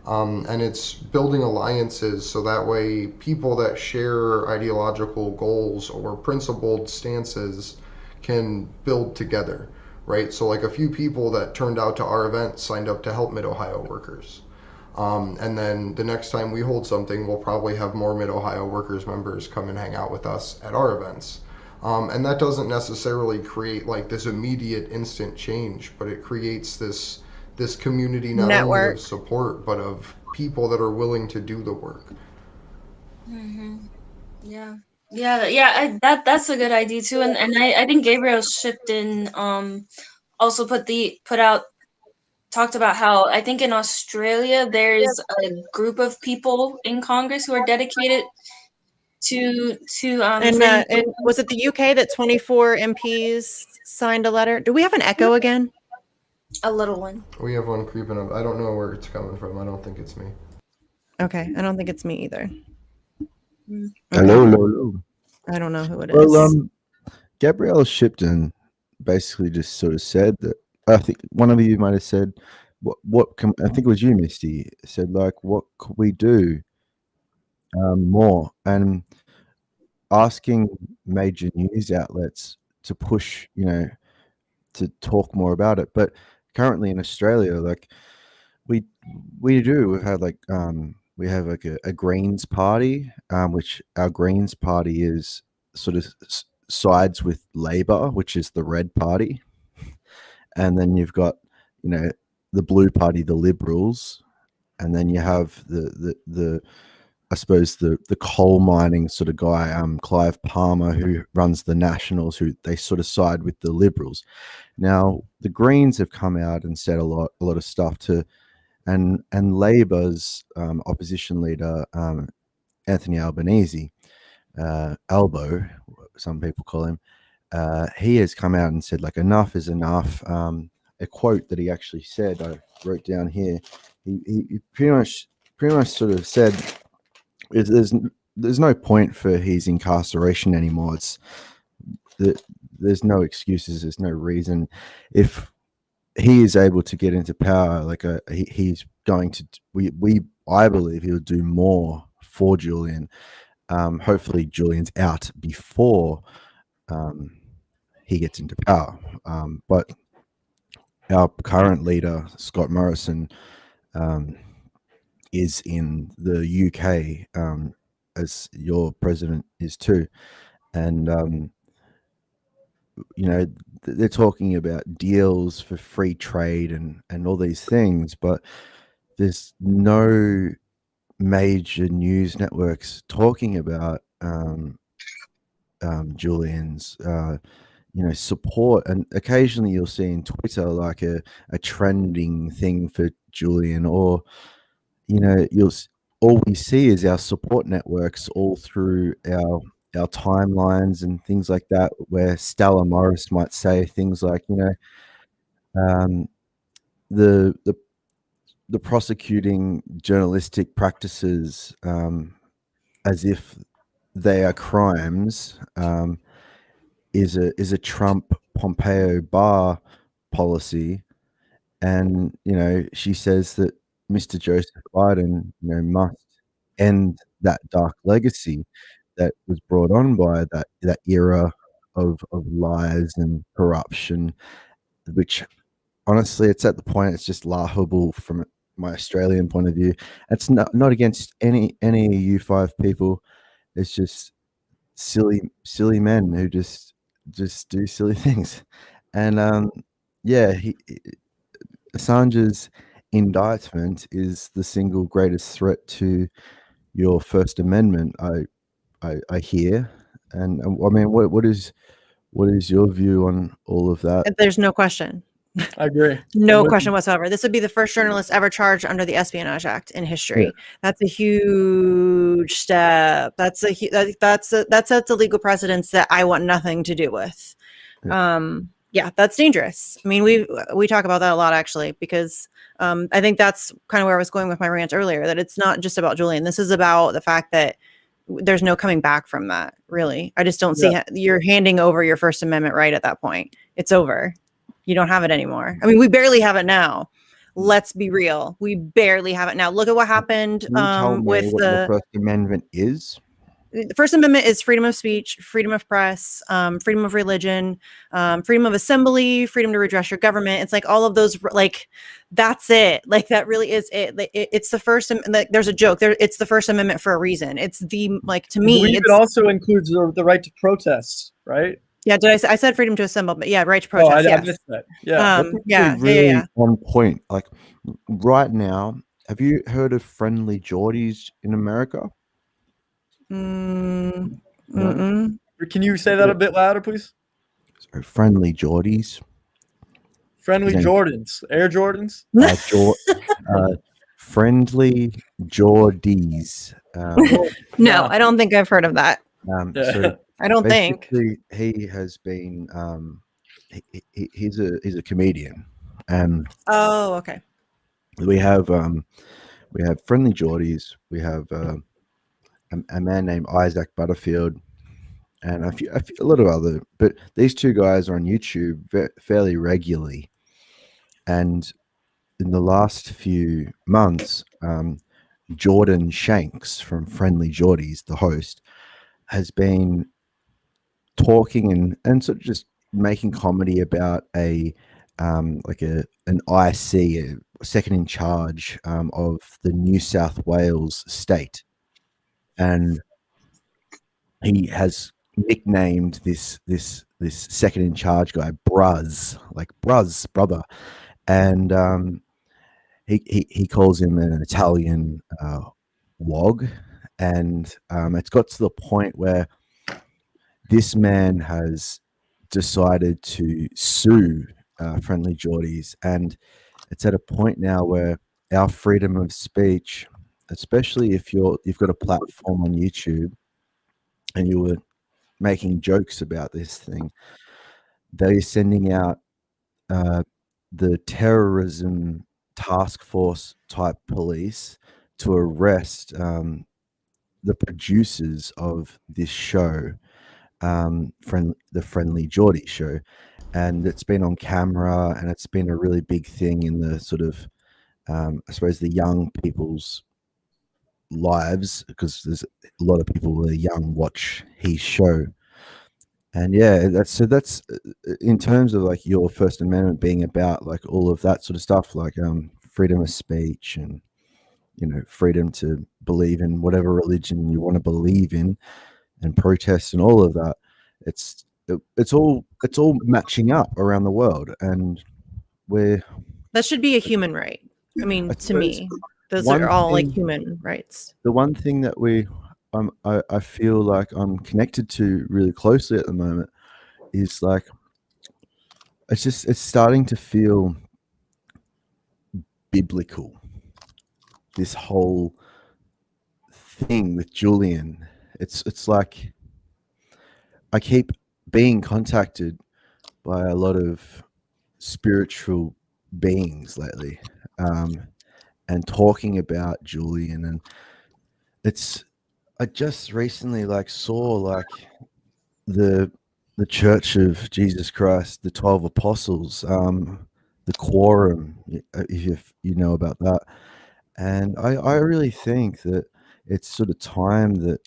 And it's building alliances so that way people that share ideological goals or principled stances can build together, right? So like a few people that turned out to our event signed up to help Mid-Ohio Workers. And then the next time we hold something, we'll probably have more Mid-Ohio Workers members come and hang out with us at our events. And that doesn't necessarily create like this immediate instant change, but it creates this community not only of support, but of people that are willing to do the work.
Mm-hmm. Yeah. That's a good idea too. And I think Gabriel shipped in, also talked about how I think in Australia there's a group of people in Congress who are dedicated to
and was it the UK that 24 MPs signed a letter? Do we have an echo again?
A little one.
We have one creeping up. I don't know where it's coming from. I don't think it's me.
Okay, I don't think it's me either.
Mm.
Okay.
Hello, hello, hello.
I don't know who it is.
Well, Gabrielle Shipton basically just sort of said that. I think one of you might have said, "What can?" I think it was you, Misty. Said like, "What could we do more?" And asking major news outlets to push, to talk more about it. But currently in Australia, like we we've had like we have like a Greens party, which our Greens party is sort of sides with Labor, which is the red party, and then you've got the blue party, the Liberals, and then you have the I suppose the coal mining sort of guy, Clive Palmer, who runs the Nationals, who they sort of side with the Liberals. Now the Greens have come out and said a lot of stuff to, and Labor's opposition leader, Anthony Albanese, Albo, some people call him, he has come out and said like enough is enough. A quote that he actually said, I wrote down here. He pretty much sort of said, there's no point for his incarceration anymore. There's no excuses. There's no reason. If he is able to get into power, like he's going to, I believe he'll do more for Julian. Hopefully Julian's out before he gets into power. But our current leader, Scott Morrison, is in the UK, as your president is too. And, they're talking about deals for free trade and all these things, but there's no major news networks talking about Julian's support. And occasionally you'll see in Twitter like a trending thing for Julian, or all we see is our support networks all through our timelines and things like that, where Stella Morris might say things like, the prosecuting journalistic practices as if they are crimes, is a Trump Pompeo bar policy. And she says that Mr. Joseph Biden must end that dark legacy that was brought on by that era of lies and corruption, which honestly, it's at the point it's just laughable from my Australian point of view. It's not against any U5 people. It's just silly men who just do silly things. And Assange's indictment is the single greatest threat to your First Amendment, I hear. And I mean, what is your view on all of that?
There's no question.
I agree.
No question whatsoever. This would be the first journalist ever charged under the Espionage Act in history.
Yeah.
That's a huge step. That sets a legal precedence that I want nothing to do with. Yeah, that's dangerous. I mean, we talk about that a lot, actually, because I think that's kind of where I was going with my rant earlier, that it's not just about Julian. This is about the fact that there's no coming back from that, really. I just don't see you're handing over your First Amendment right at that point. It's over. You don't have it anymore. I mean, we barely have it now. Let's be real. We barely have it now. Look at what happened with the
First Amendment is.
The First Amendment is freedom of speech, freedom of press, freedom of religion, freedom of assembly, freedom to redress your government. It's like all of those, like, that's it. Like, that really is it. It's the first, like, there's a joke there. It's the First Amendment for a reason. It's the, like, to me,
it also includes the right to protest, right?
Yeah, I said freedom to assemble, but yeah, right to protest.
I missed that. Yeah.
Yeah.
On point. Like right now, have you heard of friendly Geordies in America?
No.
Can you say that a bit louder, please?
So friendly Geordies.
Friendly Jordans, Air Jordans.
Friendly Geordies.
No, I don't think I've heard of that.
So
I don't think
he has been. He's a comedian, and
oh, okay.
we have we have Friendly Geordies, we have a man named Isaac Butterfield, and a lot of other. But these two guys are on YouTube fairly regularly, and in the last few months, Jordan Shanks from Friendly Geordies, the host, has been talking and sort of just making comedy about an IC, a second in charge of the New South Wales state, and he has nicknamed this second in charge guy Bruz, like Bruz brother, and he calls him an Italian wog, and it's got to the point where this man has decided to sue Friendly Geordies, and it's at a point now where our freedom of speech, especially if you've got a platform on YouTube and you were making jokes about this thing, they're sending out the terrorism task force type police to arrest the producers of this show, the Friendly Geordie show, and it's been on camera, and it's been a really big thing in the sort of I suppose the young people's lives, because there's a lot of people who are young watch his show. And yeah, that's in terms of like your First Amendment being about like all of that sort of stuff, like freedom of speech and, you know, freedom to believe in whatever religion you want to believe in and protest and all of that. It's all matching up around the world, and
that should be a human right. I mean, to me, those are all like human rights.
The one thing that I feel like I'm connected to really closely at the moment is like it's starting to feel biblical, this whole thing with Julian. It's like I keep being contacted by a lot of spiritual beings lately, and talking about Julian, and I just recently like saw like the Church of Jesus Christ, the 12 Apostles, the Quorum, if you know about that. And I really think that it's sort of time that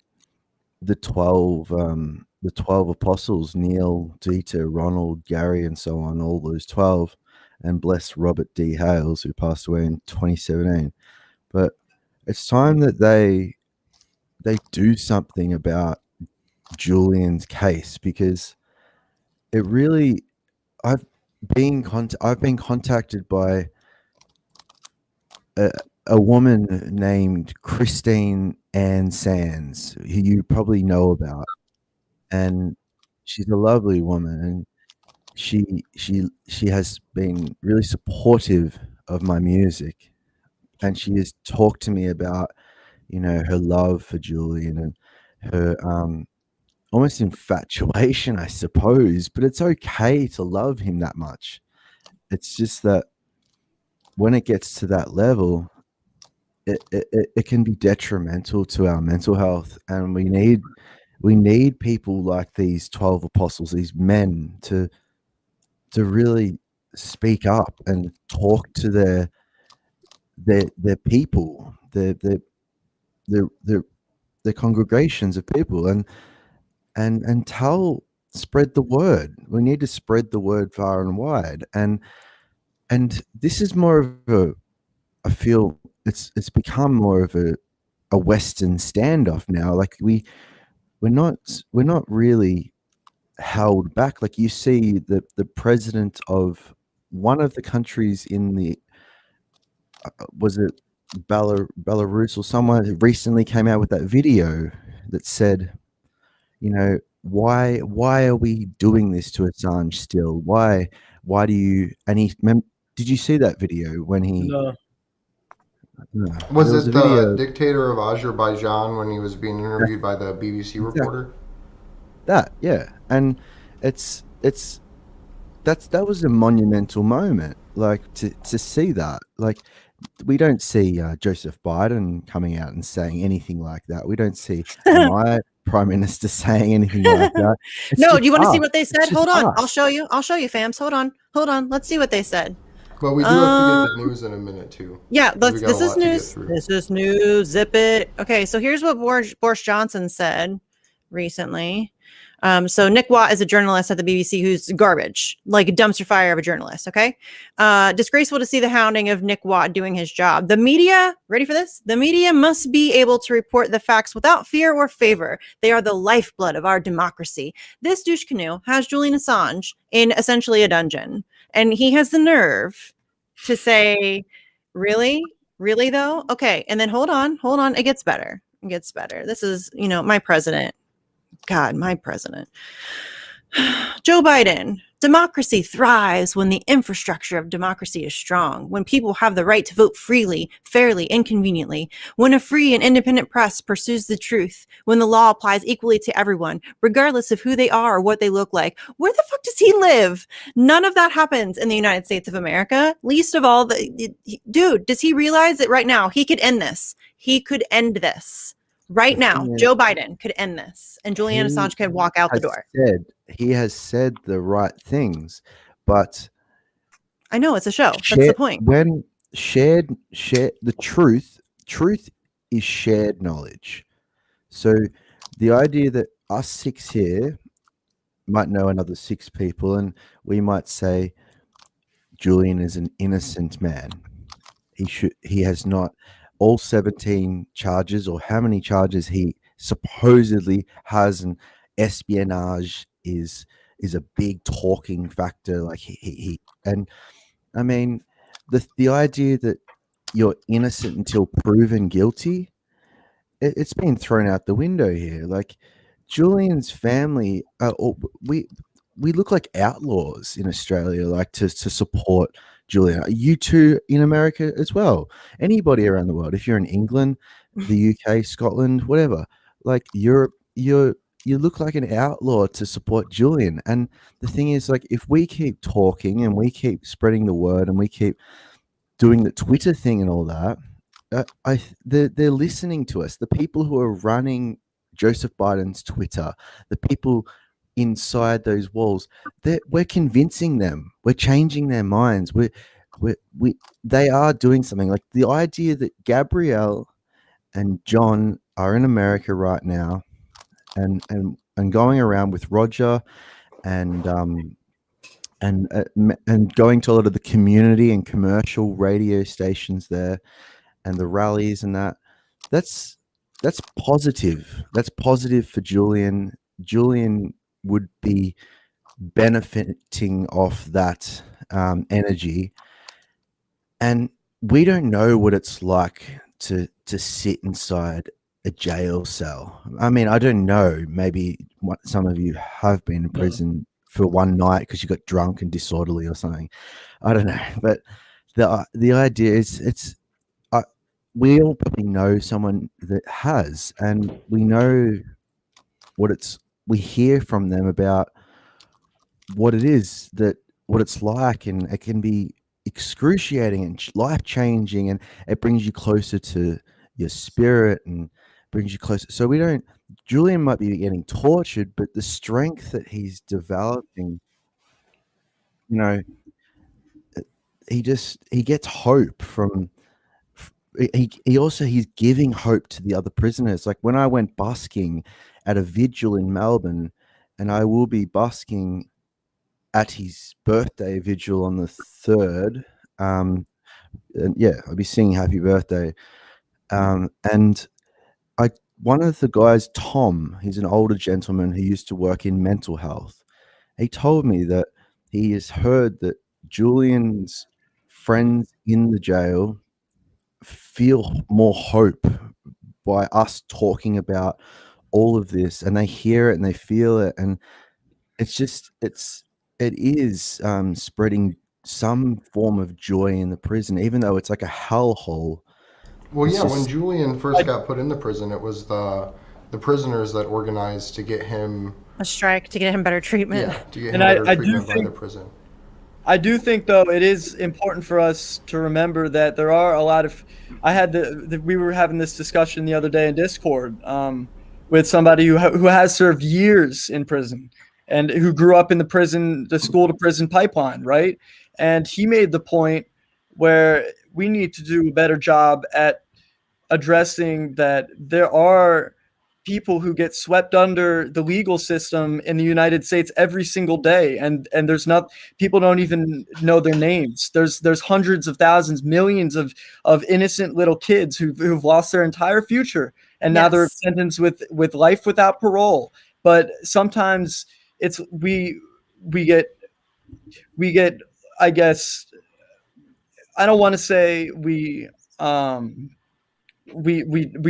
the 12 apostles, Neil, Dieter, Ronald, Gary, and so on, all those 12, and bless Robert D. Hales, who passed away in 2017. But it's time that they do something about Julian's case, because it really, I've been contacted by a woman named Christine Ann Sands, who you probably know about, and she's a lovely woman, and she has been really supportive of my music, and she has talked to me about, you know, her love for Julian and her almost infatuation, I suppose. But it's okay to love him that much. It's just that when it gets to that level, it can be detrimental to our mental health, and we need people like these 12 apostles, these men, to really speak up and talk to their people, their congregations of people, and spread the word. We need to spread the word far and wide, and this is more of I feel it's become more of a Western standoff now. Like we're not really held back. Like you see the president of one of the countries in the was it Belarus or someone who recently came out with that video that said, you know, why are we doing this to Assange still? Why do you? And did you see that video when he?
No.
No,
Was
there
it the dictator of Azerbaijan when he was being interviewed by the BBC reporter?
That, yeah, and that was a monumental moment, like to see that. Like we don't see Joseph Biden coming out and saying anything like that. We don't see my prime minister saying anything like that. It's
No,
just
do you want to see
us.
what they
It's
said?
just
Hold on.
us.
I'll show you, fams. Hold on. Let's see what they said.
But we do have to get the news in a minute too.
Yeah,
'cause we got
this
a
is
lot to get
news.
through.
This is news. Zip it. Okay, so here's what Boris Johnson said recently. So Nick Watt is a journalist at the BBC who's garbage, like a dumpster fire of a journalist. Okay, disgraceful to see the hounding of Nick Watt doing his job. The media, ready for this? The media must be able to report the facts without fear or favor. They are the lifeblood of our democracy. This douche canoe has Julian Assange in essentially a dungeon, and he has the nerve to say, "Really, really though? Okay." And then hold on. It gets better. This is, my president. God, my president. Joe Biden. Democracy thrives when the infrastructure of democracy is strong, when people have the right to vote freely, fairly, and conveniently, when a free and independent press pursues the truth, when the law applies equally to everyone, regardless of who they are or what they look like. Where the fuck does he live? None of that happens in the United States of America. Least of all, dude, does he realize that right now he could end this? He could end this. Right now, Joe Biden could end this, and Julian Assange could walk out the door.
He has said the right things, but
I know it's a show. That's the point.
When share the truth is shared knowledge. So the idea that us 6 here might know another 6 people, and we might say Julian is an innocent man. He has not all 17 charges, or how many charges he supposedly has, and espionage is a big talking factor. Like he and I mean the idea that you're innocent until proven guilty, it's been thrown out the window here. Like Julian's family, we look like outlaws in Australia, like to support Julian. You two in America as well. Anybody around the world. If you're in England, the UK, Scotland, whatever, like you look like an outlaw to support Julian. And the thing is, like, if we keep talking and we keep spreading the word and we keep doing the Twitter thing and all that, they're listening to us. The people who are running Joseph Biden's Twitter, the people inside those walls, we're convincing them, we're changing their minds, they are doing something. Like the idea that Gabrielle and John are in America right now and going around with Roger and going to a lot of the community and commercial radio stations there and the rallies and that's positive. That's positive for Julian. Julian would be benefiting off that energy, and we don't know what it's like to sit inside a jail cell. I mean, I don't know. Maybe some of you have been in prison for one night because you got drunk and disorderly or something. I don't know, but the idea is we all probably know someone that has, and we know we hear from them about what it is, what it's like, and it can be excruciating and life changing, and it brings you closer to your spirit and brings you closer. So Julian might be getting tortured, but the strength that he's developing, he gets hope from. He's giving hope to the other prisoners. Like when I went busking at a vigil in Melbourne, and I will be busking at his birthday vigil on the 3rd. And yeah, I'll be singing happy birthday. And one of the guys, Tom, he's an older gentleman who used to work in mental health. He told me that he has heard that Julian's friends in the jail feel more hope by us talking about all of this, and they hear it and they feel it, and it is spreading some form of joy in the prison, even though it's like a hellhole.
Well, yeah, when Julian first got put in the prison, it was the prisoners that organized to get him
a strike, to get him better treatment.
Yeah, to get him better treatment by the prison.
I do think though it is important for us to remember that there are a lot of. I had we were having this discussion the other day in Discord with somebody who has served years in prison and who grew up in the school to prison pipeline, right? And he made the point where we need to do a better job at addressing that there are people who get swept under the legal system in the United States every single day, and there's not people don't even know their names. There's hundreds of thousands, millions of innocent little kids who've lost their entire future, and now they're
Yes.
sentenced with life without parole. But sometimes it's we get we get I guess I don't want to say we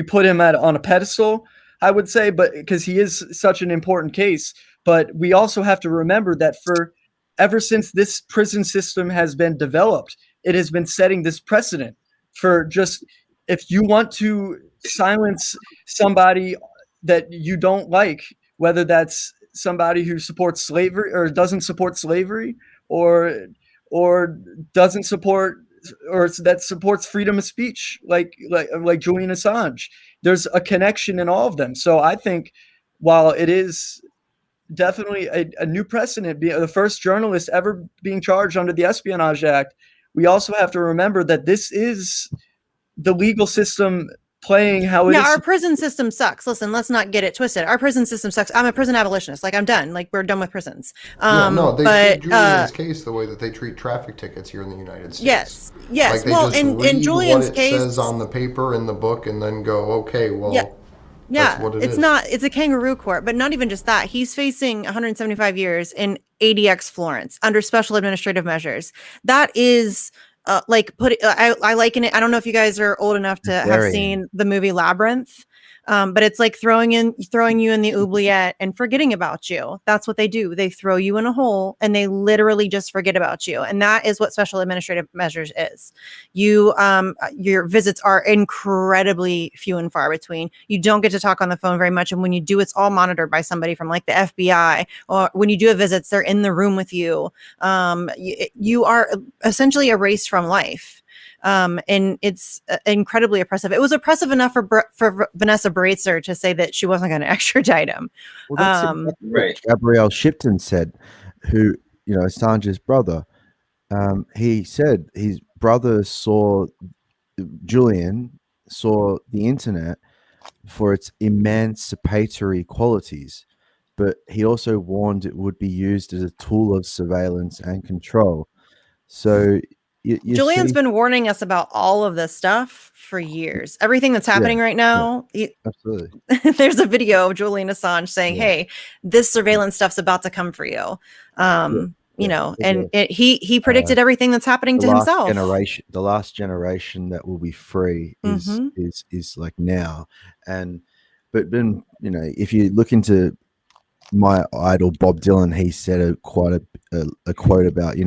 put him on a pedestal, I would say, but because he is such an important case. But we also have to remember that for ever since this prison system has been developed, it has been setting this precedent for just if you want to silence somebody that you don't like, whether that's somebody who supports slavery or doesn't support slavery or or doesn't support or that supports freedom of speech, like Julian Assange. There's a connection in all of them. So I think while it is definitely a new precedent, being the first journalist ever being charged under the Espionage Act, we also have to remember that this is the legal system playing how it is.
Yeah, our prison system sucks. Listen, let's not get it twisted. Our prison system sucks. I'm a prison abolitionist. Like, I'm done. Like, we're done with prisons.
No, they
but
treat Julian's case the way that they treat traffic tickets here in the United States.
yes, yes.
Like they
Well,
just
in
read
Julian's
what it
case,
says on the paper in the book and then go, okay, well,
Yeah.
that's
yeah,
what it
it's
is.
not. It's a kangaroo court, but not even just that. He's facing 175 years in ADX Florence under special administrative measures. That is. I liken it. I don't know if you guys are old enough to have
Very.
seen the movie Labyrinth, but it's like throwing you in the oubliette and forgetting about you. That's what they do. They throw you in a hole and they literally just forget about you. And that is what special administrative measures is. Your visits are incredibly few and far between. You don't get to talk on the phone very much, and when you do, it's all monitored by somebody from like the FBI. Or when you do have visits, they're in the room with you. You are essentially erased from life. And it's incredibly oppressive. It was oppressive enough for Vanessa Bratzer to say that she wasn't going to extradite him.
Well, that's exactly what
Right.
Gabrielle Shipton said, who, Assange's brother. He said his brother Julian saw the internet for its emancipatory qualities, but he also warned it would be used as a tool of surveillance and control. So you
Julian's
see,
been warning us about all of this stuff for years. Everything that's happening right now,
absolutely.
there's a video of Julian Assange saying,
Yeah.
"Hey, this surveillance stuff's about to come for you." You know, and he predicted everything that's happening to himself.
The last generation that will be free is like now, but then if you look into my idol Bob Dylan, he said quite a quote about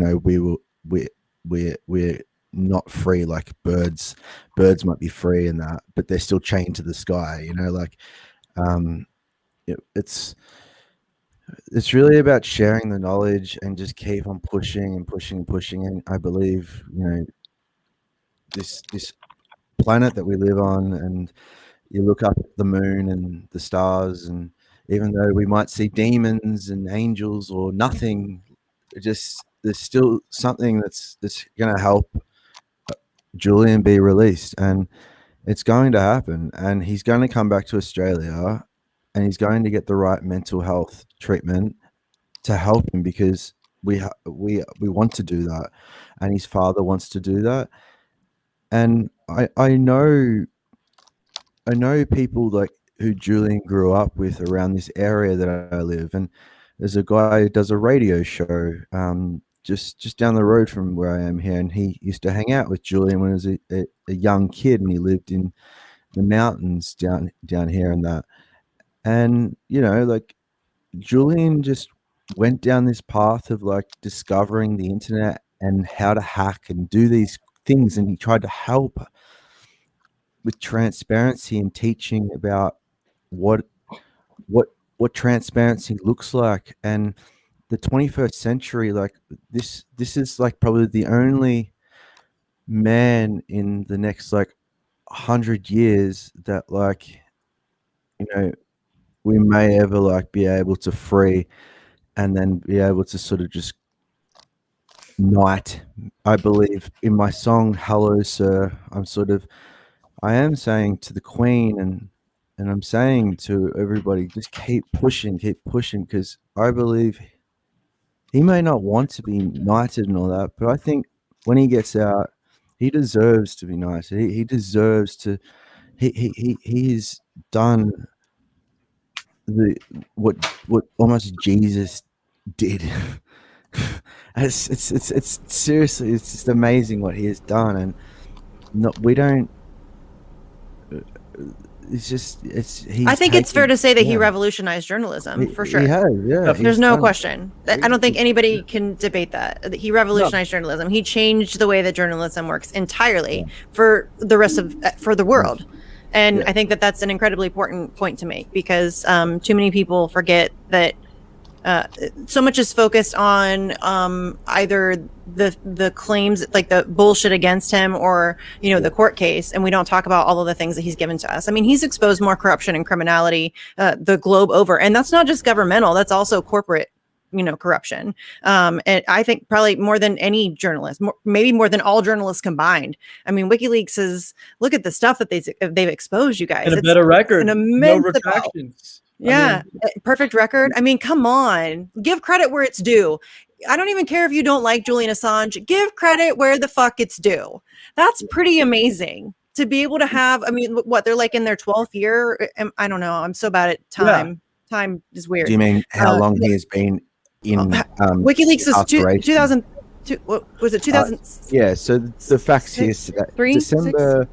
we're not free like birds. Birds might be free in that, but they're still chained to the sky. It's really about sharing the knowledge and just keep on pushing and pushing and pushing. And I believe, this planet that we live on, and you look up at the moon and the stars, and even though we might see demons and angels or nothing, there's still something that's going to help Julian be released, and it's going to happen. And he's going to come back to Australia, and he's going to get the right mental health treatment to help him, because we want to do that, and his father wants to do that. And I know people like who Julian grew up with around this area that I live, and there's a guy who does a radio show just down the road from where I am here, and he used to hang out with Julian when he was a young kid, and he lived in the mountains down here and that. And like Julian just went down this path of like discovering the internet and how to hack and do these things, and he tried to help with transparency and teaching about what transparency looks like. And the 21st century, like this is like probably the only man in the next like 100 years that, like, you know, we may ever like be able to free and then be able to sort of just knight. I believe in my song "Hello Sir," I am saying to the Queen, and I'm saying to everybody, just keep pushing, because I believe he may not want to be knighted and all that, but I think when he gets out, he deserves to be knighted. He deserves to. He's done what almost Jesus did. It's seriously, it's just amazing what he has done, and we don't.
I think it's fair to say that he revolutionized journalism for sure.
He has, yeah.
There's no question. I don't think anybody can debate that. He revolutionized journalism. He changed the way that journalism works entirely for the rest of for the world. And I think that that's an incredibly important point to make, because too many people forget that so much is focused on either the claims, like the bullshit against him, or the court case, and we don't talk about all of the things that he's given to us. I mean, he's exposed more corruption and criminality the globe over, and that's not just governmental, that's also corporate corruption. And I think probably more than any journalist, maybe more than all journalists combined. I mean, WikiLeaks is, look at the stuff that they've exposed, you guys.
And a better record,
an immense
no retractions.
Yeah, perfect record. I mean, come on, give credit where it's due. I don't even care if you don't like Julian Assange. Give credit where the fuck it's due. That's pretty amazing to be able to have. I mean, what, they're like in their 12th year? I don't know. I'm so bad at time. Yeah. Time is weird.
Do you mean how long he has been in
WikiLeaks? Is 2000. What was it? 2000.
Yeah. So the facts here today: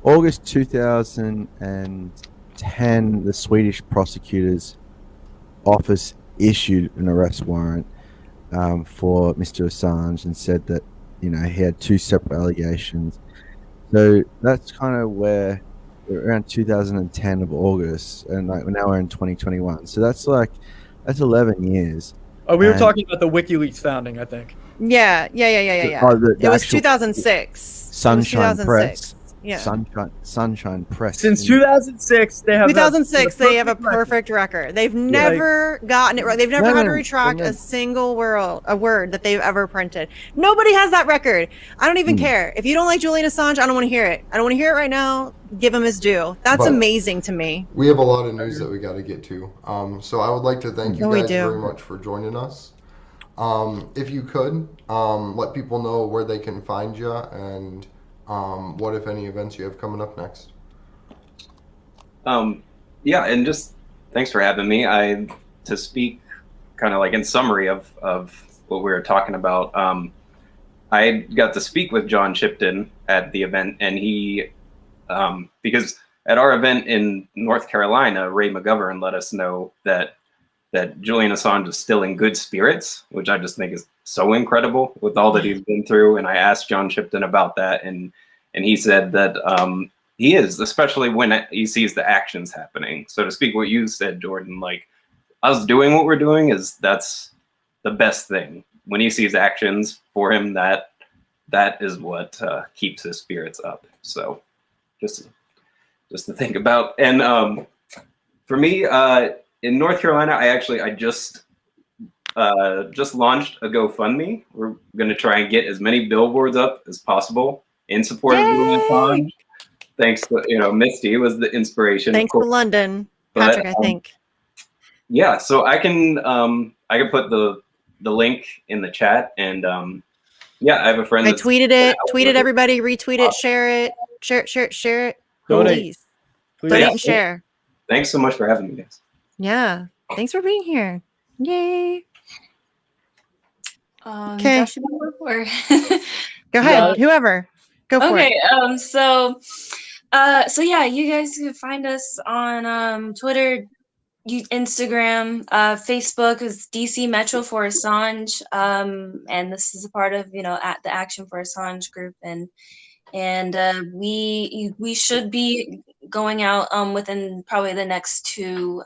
August 2010, the Swedish prosecutor's office issued an arrest warrant for Mr. Assange and said that he had 2 separate allegations. So that's kind of where we're around 2010 of August, and like now we're in 2021. So that's 11 years.
Oh, we were talking about the WikiLeaks founding, I think.
Yeah. It was 2006.
Sunshine Press.
Yeah.
Sunshine Press.
Since 2006, they have
2006. They have a perfect record. They've never gotten it right. They've never had to retract a single word that they've ever printed. Nobody has that record. I don't even care. If you don't like Julian Assange, I don't want to hear it. I don't want to hear it right now. Give him his due. That's amazing to me.
We have a lot of news that we got to get to. So I would like to thank you guys very much for joining us. If you could, let people know where they can find you and what, if any, events you have coming up next.
Yeah, and just thanks for having me. To speak kind of like in summary of what we were talking about. I got to speak with John Shipton at the event, and he, because at our event in North Carolina, Ray McGovern let us know that Julian Assange is still in good spirits, which I just think is so incredible with all that he's been through. And I asked John Shipton about that, and he said that he is, especially when he sees the actions happening. So to speak what you said, Jordan, like us doing what we're doing that's the best thing. When he sees actions for him, that is what keeps his spirits up. So just to think about. And for me, in North Carolina, I just launched a GoFundMe. We're going to try and get as many billboards up as possible in support of Julian Assange. Thanks to Misty was the inspiration.
Thanks to London, Patrick. I think.
Yeah, so I can put the link in the chat, and I have a friend.
I tweeted it. Tweeted everybody. Retweet it. Share it. Share it.
Donate.
Donate and share.
Thanks so much for having me, guys.
Yeah. Thanks for being here. Yay.
Okay.
Go ahead. Whoever. Go for it.
Okay. So yeah, you guys can find us on Twitter, Instagram, Facebook is DC Metro for Assange. And this is a part of, at the Action for Assange group. And and we should be going out within probably the next two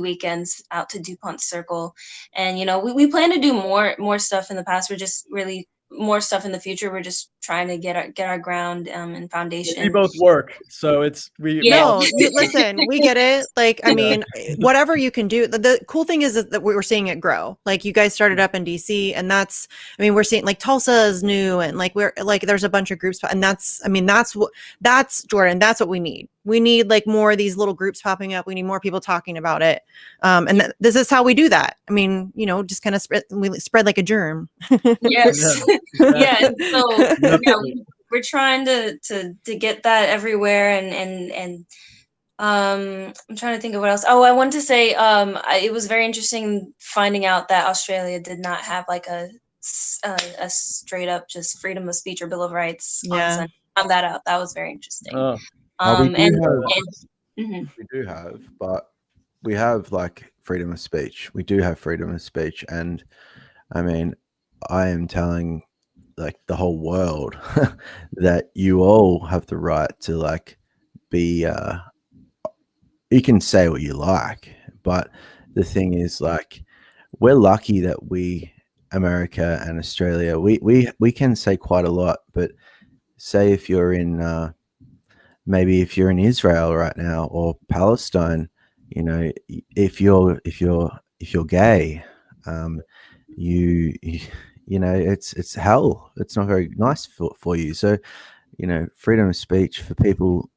weekends out to DuPont Circle. And we plan to do more stuff in the past. We're just really more stuff in the future. We're just trying to get our ground and foundation.
We both work, so it's
Yeah.
No, you listen, we get it. Like, I mean, whatever you can do. The cool thing is that we're seeing it grow. Like, you guys started up in DC, and that's, I mean, we're seeing like Tulsa is new, and like we're like there's a bunch of groups, and that's, I mean, that's Jordan. That's what we need. We need like more of these little groups popping up. We need more people talking about it. And this is how we do that. I mean, just kind of spread like a germ.
Yes. Yeah. And so we're trying to get that everywhere, and I'm trying to think of what else. Oh, I wanted to say it was very interesting finding out that Australia did not have like a straight up just freedom of speech or Bill of Rights on Sunday. Found that out. That was very interesting.
We do have, but we have like freedom of speech. We do have freedom of speech, and I mean, I am telling like the whole world that you all have the right to like be. You can say what you like, but the thing is, like, we're lucky that America and Australia, we can say quite a lot. But say if you're in maybe if you're in Israel right now or Palestine, if you're gay, it's hell. It's not very nice for you. So, freedom of speech for people,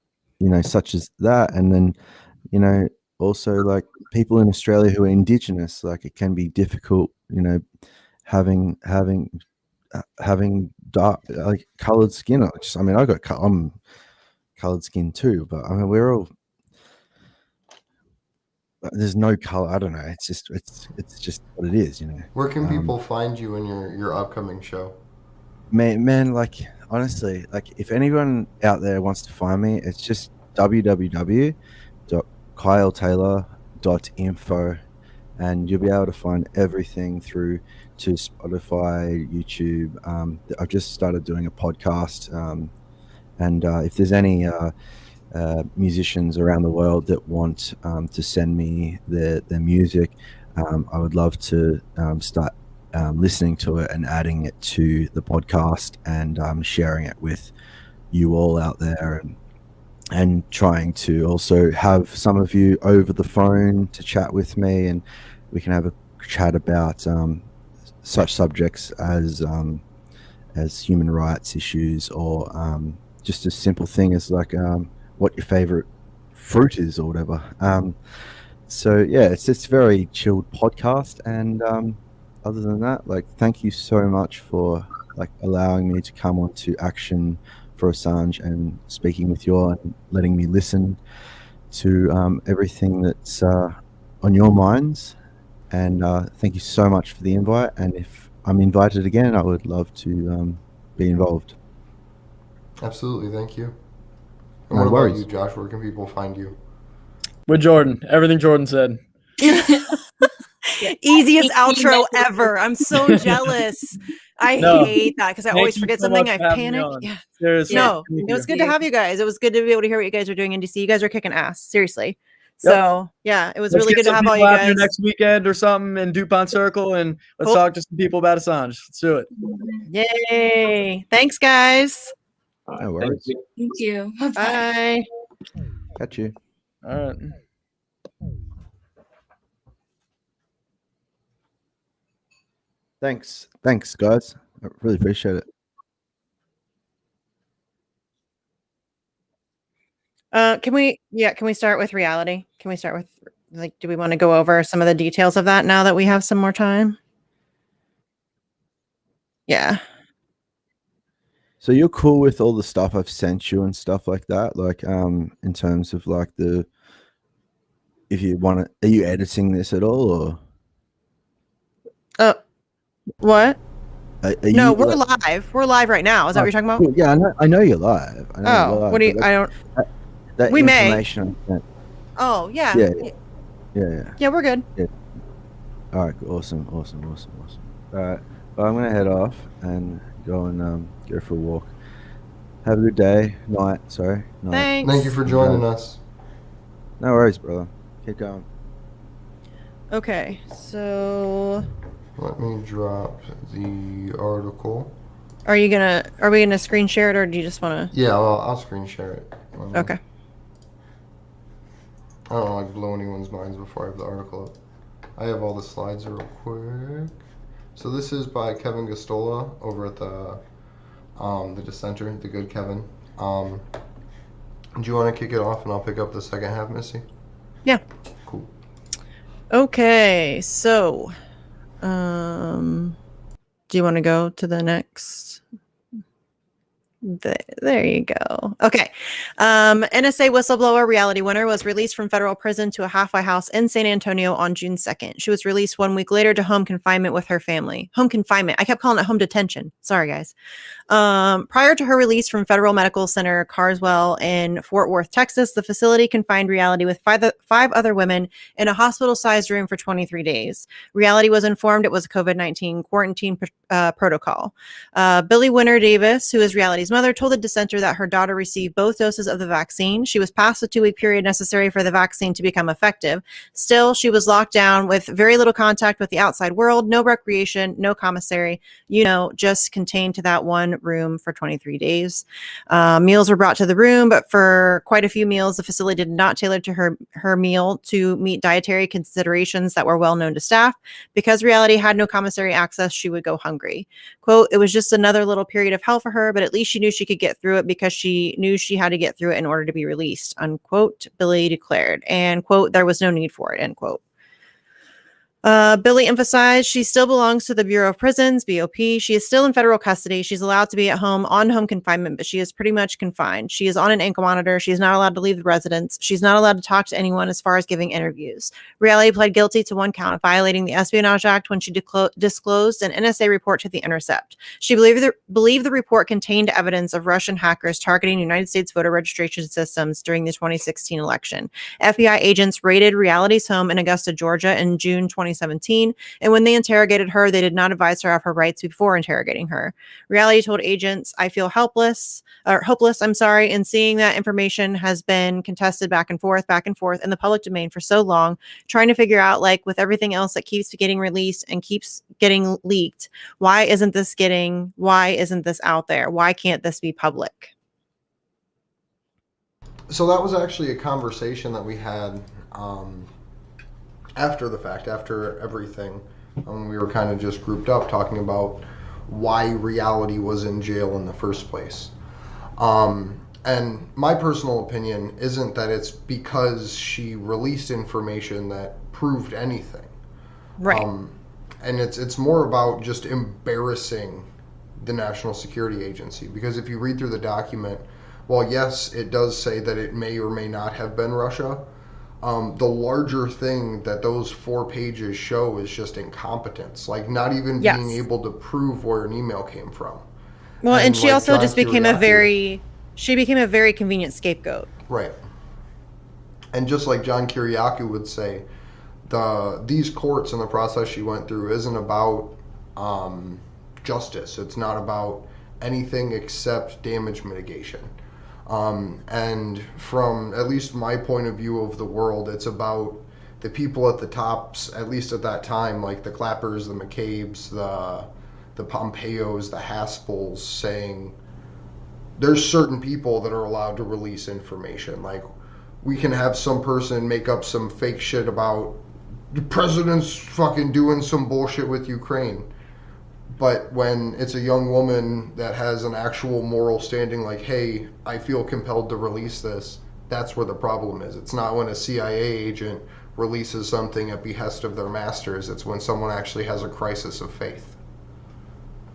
such as that, and then, also like people in Australia who are Indigenous, like it can be difficult, having dark, like colored skin. I'm colored skin too, but I mean, we're all, there's no color. I don't know. It's just what it is,
Where can people find you in your upcoming show?
Man, like honestly, like if anyone out there wants to find me, it's just www.kyletaylor.info, and you'll be able to find everything through to Spotify, YouTube. I've just started doing a podcast, and if there's any musicians around the world that want to send me their music, I would love to start listening to it and adding it to the podcast, and sharing it with you all out there, and trying to also have some of you over the phone to chat with me, and we can have a chat about such subjects as human rights issues, or just a simple thing as like what your favorite fruit is or whatever. So yeah, it's just a very chilled podcast, and other than that, like, thank you so much for like allowing me to come on to Action for Assange and speaking with you all and letting me listen to everything that's on your minds. And thank you so much for the invite. And if I'm invited again, I would love to be involved.
Absolutely, thank you. And
No
what
worries.
about you, Josh? Where can people find you?
With Jordan, everything Jordan said.
Easiest outro ever. I'm so jealous. I hate that because I always forget something. I panic. Yeah.
Seriously.
No, it was good to have you guys. It was good to be able to hear what you guys are doing in DC. You guys are kicking ass. Seriously. So yeah, it was really good to have all you guys
next weekend or something in DuPont Circle, and let's talk to some people about Assange. Let's do it.
Yay. Thanks, guys.
No worries.
Thank you.
Bye.
Got you.
All right.
Thanks, guys. I really appreciate it.
Can we start with reality? Can we start with, like, do we want to go over some of the details of that now that we have some more time? Yeah.
So you're cool with all the stuff I've sent you and stuff like that? Like, in terms of like if you want to, are you editing this at all, or?
What? No, we're
like,
live. We're live right now. Is that what you're talking about?
Cool. Yeah, I know you're live. I know you're live,
what do you? I don't.
That
we may.
information I sent.
Oh yeah. Yeah, we're good.
Yeah. All right. Awesome. All right. Well, I'm gonna head off and go and go for a walk. Have a good day. Night. Sorry. Night.
Thanks.
Thank you for joining us.
No worries, brother. Keep going.
Okay, so
Let me drop the article.
are we gonna screen share it, or do you just want to?
Yeah, I'll screen share it.
Okay.
I don't like blow anyone's minds before I have the article up. I have all the slides real quick. So this is by Kevin Gostola over at the Dissenter, the good Kevin. Do you want to kick it off and I'll pick up the second half, Missy?
Yeah.
Cool.
Okay, so do you want to go to the next? There you go. Okay. NSA whistleblower Reality Winner was released from federal prison to a halfway house in San Antonio on June 2nd. She was released 1 week later to home confinement with her family. Home confinement. I kept calling it home detention. Sorry, guys. Prior to her release from Federal Medical Center Carswell in Fort Worth, Texas, the facility confined Reality with five other women in a hospital-sized room for 23 days. Reality was informed it was a COVID-19 quarantine protocol. Billy Winner Davis, who is Reality's mother, told the Dissenter that her daughter received both doses of the vaccine. She was past the 2-week period necessary for the vaccine to become effective. Still, she was locked down with very little contact with the outside world, no recreation, no commissary, just contained to that one room for 23 days. Meals were brought to the room, but for quite a few meals, the facility did not tailor to her meal to meet dietary considerations that were well known to staff. Because Reality had no commissary access, she would go hungry. Quote, it was just another little period of hell for her, but at least she knew she could get through it because she knew she had to get through it in order to be released, unquote, Billy declared. And quote, there was no need for it, end quote. Billy emphasized she still belongs to the Bureau of Prisons, BOP. She is still in federal custody. She's allowed to be at home on home confinement, but she is pretty much confined. She is on an ankle monitor. She is not allowed to leave the residence. She's not allowed to talk to anyone as far as giving interviews. Reality pled guilty to one count of violating the Espionage Act when she disclosed an NSA report to The Intercept. She believed the report contained evidence of Russian hackers targeting United States voter registration systems during the 2016 election. FBI agents raided Reality's home in Augusta, Georgia in June 2017, and when they interrogated her, they did not advise her of her rights before interrogating her. Reality told agents, I feel hopeless, and seeing that information has been contested back and forth in the public domain for so long, trying to figure out, like with everything else that keeps getting released and keeps getting leaked, why isn't this out there? Why can't this be public?
So that was actually a conversation that we had after the fact, after everything. We were kind of just grouped up talking about why Reality was in jail in the first place. And my personal opinion isn't that it's because she released information that proved anything.
Right.
And it's more about just embarrassing the National Security Agency, because if you read through the document, while yes, it does say that it may or may not have been Russia, the larger thing that those 4 pages show is just incompetence, like not even being able to prove where an email came from.
Well, and she
like
also
John
just became
Kiriakou,
she became a very convenient scapegoat.
right. And just like John Kiriakou would say, these courts and the process she went through isn't about justice. It's not about anything except damage mitigation. And from at least my point of view of the world, it's about the people at the tops, at least at that time, like the Clappers, the McCabe's, the Pompeos, the Haspels, saying there's certain people that are allowed to release information. Like, we can have some person make up some fake shit about the president's fucking doing some bullshit with Ukraine. But when it's a young woman that has an actual moral standing, like, hey, I feel compelled to release this, that's where the problem is. It's not when a CIA agent releases something at behest of their masters. It's when someone actually has a crisis of faith.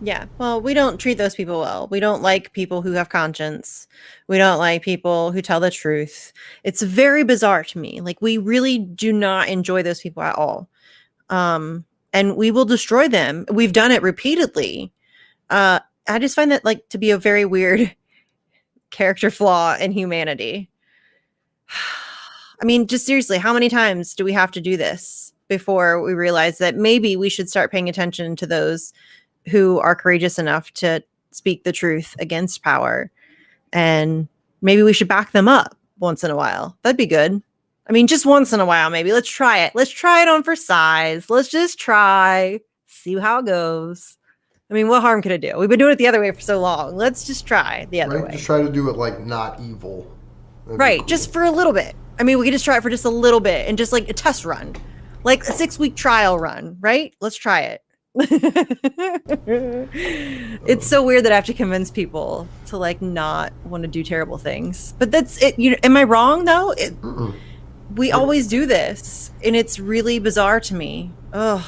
Yeah, well, we don't treat those people well. We don't like people who have conscience. We don't like people who tell the truth. It's very bizarre to me. Like, we really do not enjoy those people at all. And we will destroy them. We've done it repeatedly. I just find that, like, to be a very weird character flaw in humanity. I mean, just seriously, how many times do we have to do this before we realize that maybe we should start paying attention to those who are courageous enough to speak the truth against power? and maybe we should back them up once in a while. That'd be good. I mean, just once in a while, maybe. Let's try it. Let's try it on for size. Let's just try, see how it goes. I mean, what harm could it do? We've been doing it the other way for so long. Let's just try the other way.
Just try to do it like not evil. That'd
right,
cool.
Just for a little bit. I mean, we could just try it for just a little bit and just like a test run, like a 6-week trial run, right? Let's try it. It's so weird that I have to convince people to like not want to do terrible things. But that's it. You know, am I wrong though? We always do this, and it's really bizarre to me. Ugh,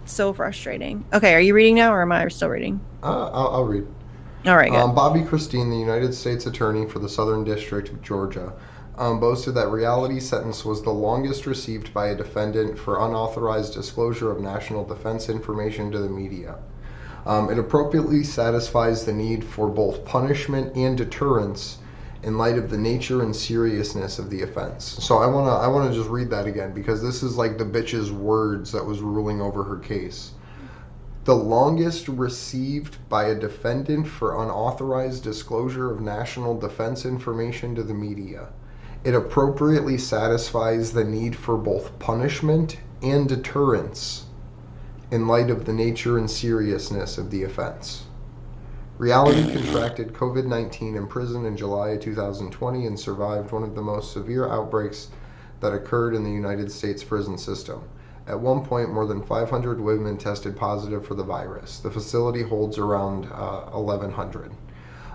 so frustrating. Okay, are you reading now, or am I still reading?
I'll read.
All right, good.
Bobby Christine, the United States Attorney for the Southern District of Georgia, boasted that Reality's sentence was the longest received by a defendant for unauthorized disclosure of national defense information to the media. It appropriately satisfies the need for both punishment and deterrence in light of the nature and seriousness of the offense. So I wanna just read that again, because this is like the bitch's words that was ruling over her case. The longest received by a defendant for unauthorized disclosure of national defense information to the media. It appropriately satisfies the need for both punishment and deterrence in light of the nature and seriousness of the offense. Reality contracted COVID-19 in prison in July 2020 and survived one of the most severe outbreaks that occurred in the United States prison system. At one point, more than 500 women tested positive for the virus. The facility holds around 1,100.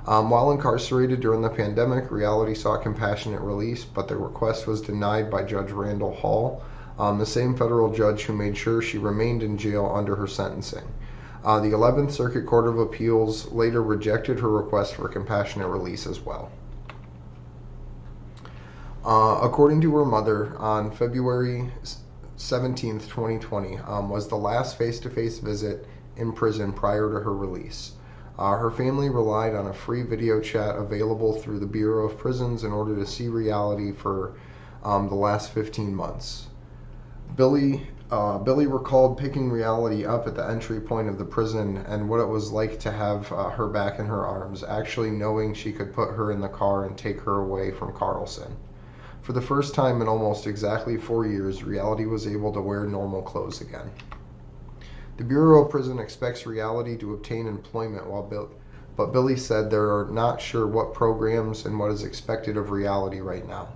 While incarcerated during the pandemic, Reality sought compassionate release, but the request was denied by Judge Randall Hall, the same federal judge who made sure she remained in jail under her sentencing. The 11th Circuit Court of Appeals later rejected her request for compassionate release as well. According to her mother, on February 17th, 2020, was the last face-to-face visit in prison prior to her release. Her family relied on a free video chat available through the Bureau of Prisons in order to see Reality for the last 15 months. Billy recalled picking Reality up at the entry point of the prison and what it was like to have her back in her arms, actually knowing she could put her in the car and take her away from Carlson. For the first time in almost exactly 4 years, Reality was able to wear normal clothes again. The Bureau of Prison expects Reality to obtain employment, but Billy said they're not sure what programs and what is expected of Reality right now.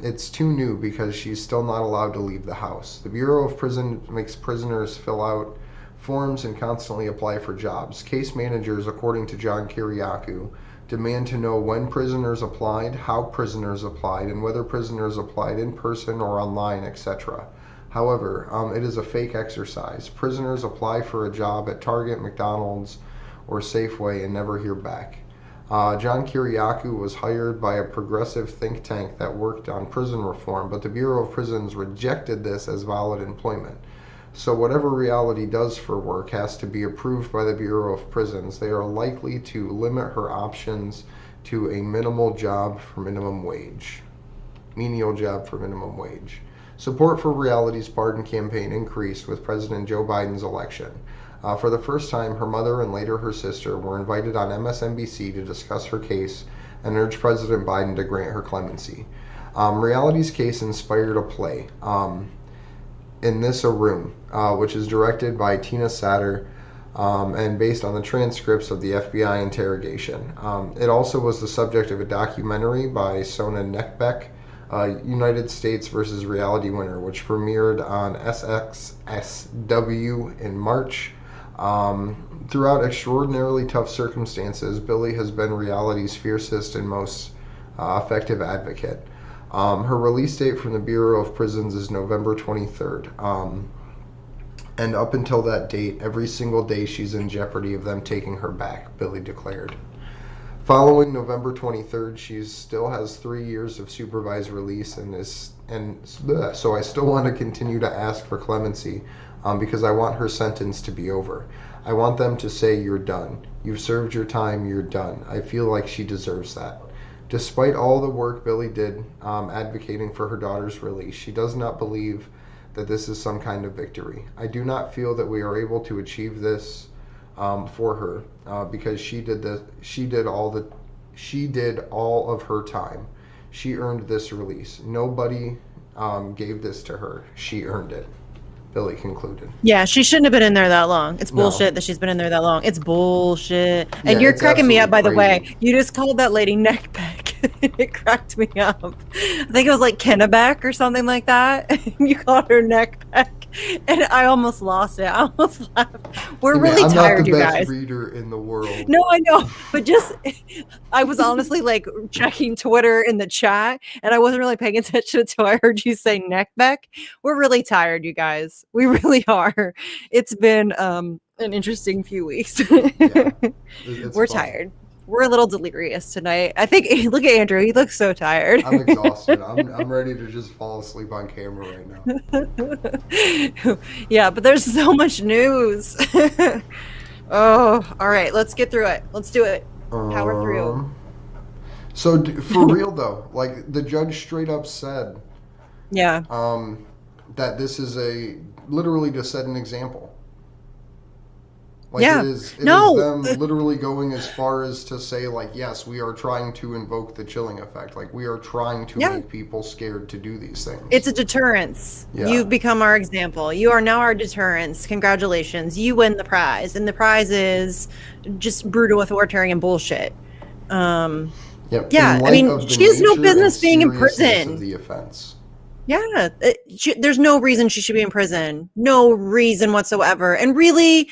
It's too new because she's still not allowed to leave the house. The Bureau of Prison makes prisoners fill out forms and constantly apply for jobs. Case managers, according to John Kiriakou, demand to know when prisoners applied, how prisoners applied, and whether prisoners applied in person or online, etc. However, it is a fake exercise. Prisoners apply for a job at Target, McDonald's, or Safeway and never hear back. John Kiriakou was hired by a progressive think tank that worked on prison reform, but the Bureau of Prisons rejected this as valid employment. So whatever Reality does for work has to be approved by the Bureau of Prisons. They are likely to limit her options to a menial job for minimum wage. Support for Reality's pardon campaign increased with President Joe Biden's election. For the first time, her mother and later her sister were invited on MSNBC to discuss her case and urge President Biden to grant her clemency. Reality's case inspired a play, In This a Room, which is directed by Tina Satter and based on the transcripts of the FBI interrogation. It also was the subject of a documentary by Sona Nekbek, United States versus Reality winner, which premiered on SXSW in March. Throughout extraordinarily tough circumstances, Billy has been Reality's fiercest and most effective advocate. Her release date from the Bureau of Prisons is November 23rd. And up until that date, every single day she's in jeopardy of them taking her back, Billy declared. Following November 23rd, she still has 3 years of supervised release so I still want to continue to ask for clemency because I want her sentence to be over. I want them to say, "You're done. You've served your time, you're done." I feel like she deserves that. Despite all the work Billy did advocating for her daughter's release, she does not believe that this is some kind of victory. I do not feel that we are able to achieve this for her because she did all of her time. She earned this release. Nobody gave this to her. She earned it. Billy concluded.
Yeah, she shouldn't have been in there that long. It's
No.
bullshit that she's been in there that long. It's bullshit.
Yeah,
And you're
it's
cracking me up, by the
absolutely
way.
crazy.
You just called that lady neckback. It cracked me up. I think it was like Kennebec or something like that. You called her neckback. And I almost lost it. I almost laughed. We're
Hey, man,
really
I'm
tired,
not the
you
best
guys.
reader in the world.
No, I know, but just I was honestly like checking Twitter in the chat, and I wasn't really paying attention until I heard you say neckbeck. We're really tired, you guys. We really are. It's been an interesting few weeks.
Yeah, it's
We're
fun.
tired. We're a little delirious tonight. I think. Look at Andrew. He looks so tired.
I'm exhausted. I'm ready to just fall asleep on camera right now.
Yeah, but there's so much news. Oh, all right. Let's get through it. Let's do it. Power through.
So for real though, like the judge straight up said
Yeah.
that this is literally to set an example. Like
Yeah.
it is
No.
them literally going as far as to say like, yes, we are trying to invoke the chilling effect. Like we are trying to
Yeah.
make people scared to do these things.
It's a deterrence.
Yeah.
You've become our example. You are now our deterrence. Congratulations. You win the prize. And the prize is just brutal authoritarian bullshit.
Yep.
Yeah,
In
I
light
mean,
of the
she has no
nature
business
and
being in
seriousness
prison.
of the offense.
Yeah. There's no reason she should be in prison. No reason whatsoever. And really,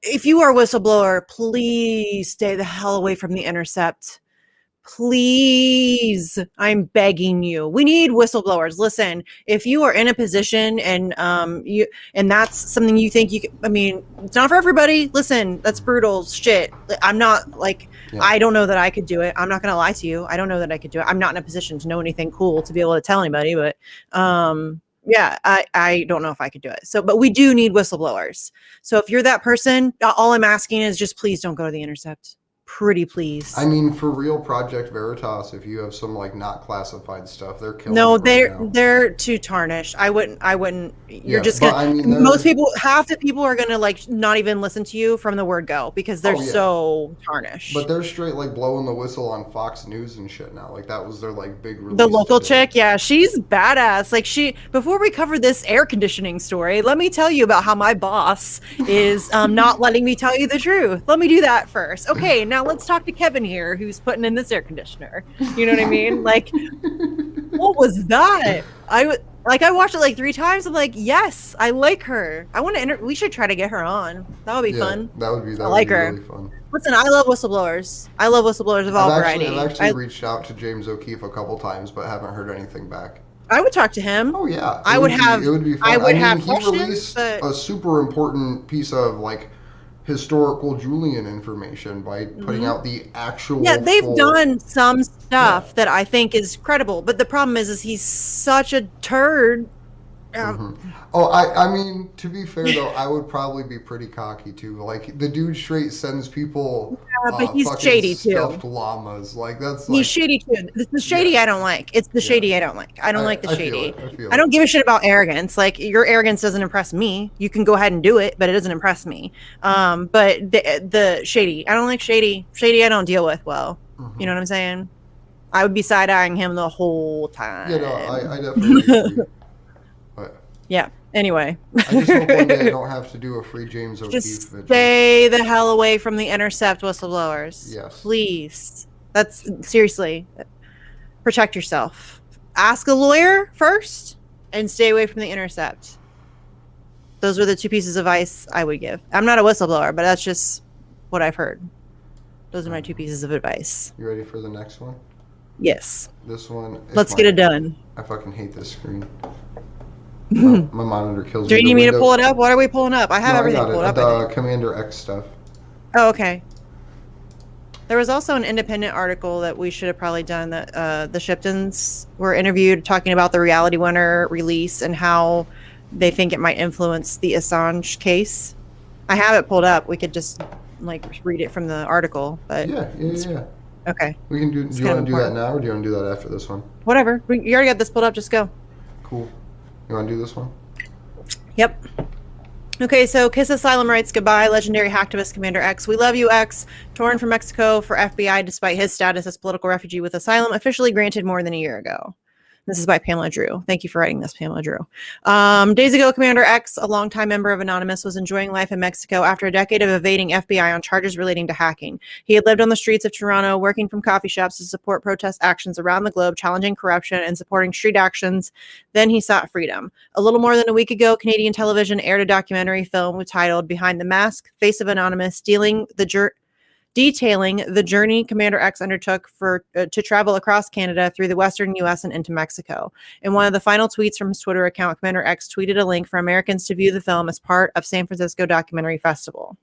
if you are a whistleblower, please stay the hell away from the Intercept. Please, I'm begging you. We need whistleblowers. Listen, if you are in a position and that's something you think I mean, it's not for everybody. Listen, that's brutal shit. I'm not like
Yeah.
I don't know that I could do it. I'm not gonna lie to you. I don't know that I could do it. I'm not in a position to know anything cool to be able to tell anybody, but yeah, I don't know if I could do it. So, but we do need whistleblowers. So if you're that person, all I'm asking is just please don't go to the Intercept. Pretty please.
I mean, for real, Project Veritas, if you have some like not classified stuff, they're killing.
No,
it right now.
they're too tarnished. I wouldn't. You're
Yeah,
just
but
gonna.
I mean,
Half the people are gonna like not even listen to you from the word go because they're
Oh, yeah.
so tarnished.
But they're straight like blowing the whistle on Fox News and shit now. Like that was their like big release.
The local
today.
chick, yeah, she's badass. Like before we cover this air conditioning story, let me tell you about how my boss is not letting me tell you the truth. Let me do that first. Okay, now let's talk to Kevin here, who's putting in this air conditioner. You know what I mean? Like, what was that? I watched it like 3 times. I'm like, yes, I like her. I want to. We should try to get her on. That would be fun.
That would be. That
I
would
like
be
her.
really fun.
Listen, I love whistleblowers. I love whistleblowers of all variety.
I've actually reached out to James O'Keefe a couple times, but haven't heard anything back.
I would talk to him.
Oh yeah,
I would have.
It would be fun.
I would
mean,
have
he
questions,
released
but
a super important piece of like historical Julian information by putting out the actual.
yeah, they've
full-
done some stuff that I think is credible, but the problem is he's such a turd.
Oh, I mean, to be fair though, I would probably be pretty cocky too. Like the dude straight sends people.
But he's
fucking
shady too.
Stuffed llamas, like that's. Like,
He's shady too. It's the shady I don't like. It's the shady I don't like. I don't like the
I feel
shady.
it, I feel
I don't give a shit about arrogance. Like your arrogance doesn't impress me. You can go ahead and do it, but it doesn't impress me. But the shady, I don't like shady. Shady, I don't deal with well. You know what I'm saying? I would be side eyeing him the whole time.
Yeah, no, I definitely agree. But
Yeah. Anyway.
I just hope one day I don't have to do a free James O'Keefe
Just
vigil.
stay the hell away from the Intercept whistleblowers.
Yes.
Please. That's seriously. Protect yourself. Ask a lawyer first and stay away from the Intercept. Those are the 2 pieces of advice I would give. I'm not a whistleblower, but that's just what I've heard. Those are my 2 pieces of advice.
You ready for the next one?
Yes.
This one.
Let's get it done.
I fucking hate this screen. My monitor kills
Do
me.
you need me to pull it up? What are we pulling up? I have
No,
everything
I got
pulled
it.
up. I think.
The Commander X stuff.
Oh, okay. There was also an independent article that we should have probably done that the Shiptons were interviewed talking about the Reality Winner release and how they think it might influence the Assange case. I have it pulled up. We could just like read it from the article, but
Yeah.
okay.
We can do. Do you
kind
want
of
to do that
important.
now, or do you want to do that after this one?
Whatever. You already got this pulled up. Just go.
Cool. You want to do this one?
Yep. Okay, so Kiss Asylum writes, goodbye, legendary hacktivist Commander X. We love you, X. Torn from Mexico for FBI despite his status as political refugee with asylum, officially granted more than a year ago. This is by Pamela Drew. Thank you for writing this, Pamela Drew. Days ago, Commander X, a longtime member of Anonymous, was enjoying life in Mexico after a decade of evading FBI on charges relating to hacking. He had lived on the streets of Toronto, working from coffee shops to support protest actions around the globe, challenging corruption and supporting street actions. Then he sought freedom. A little more than a week ago, Canadian television aired a documentary film titled Behind the Mask, Face of Anonymous, detailing the journey Commander X undertook to travel across Canada through the western U.S. and into Mexico. In one of the final tweets from his Twitter account, Commander X tweeted a link for Americans to view the film as part of San Francisco Documentary Festival.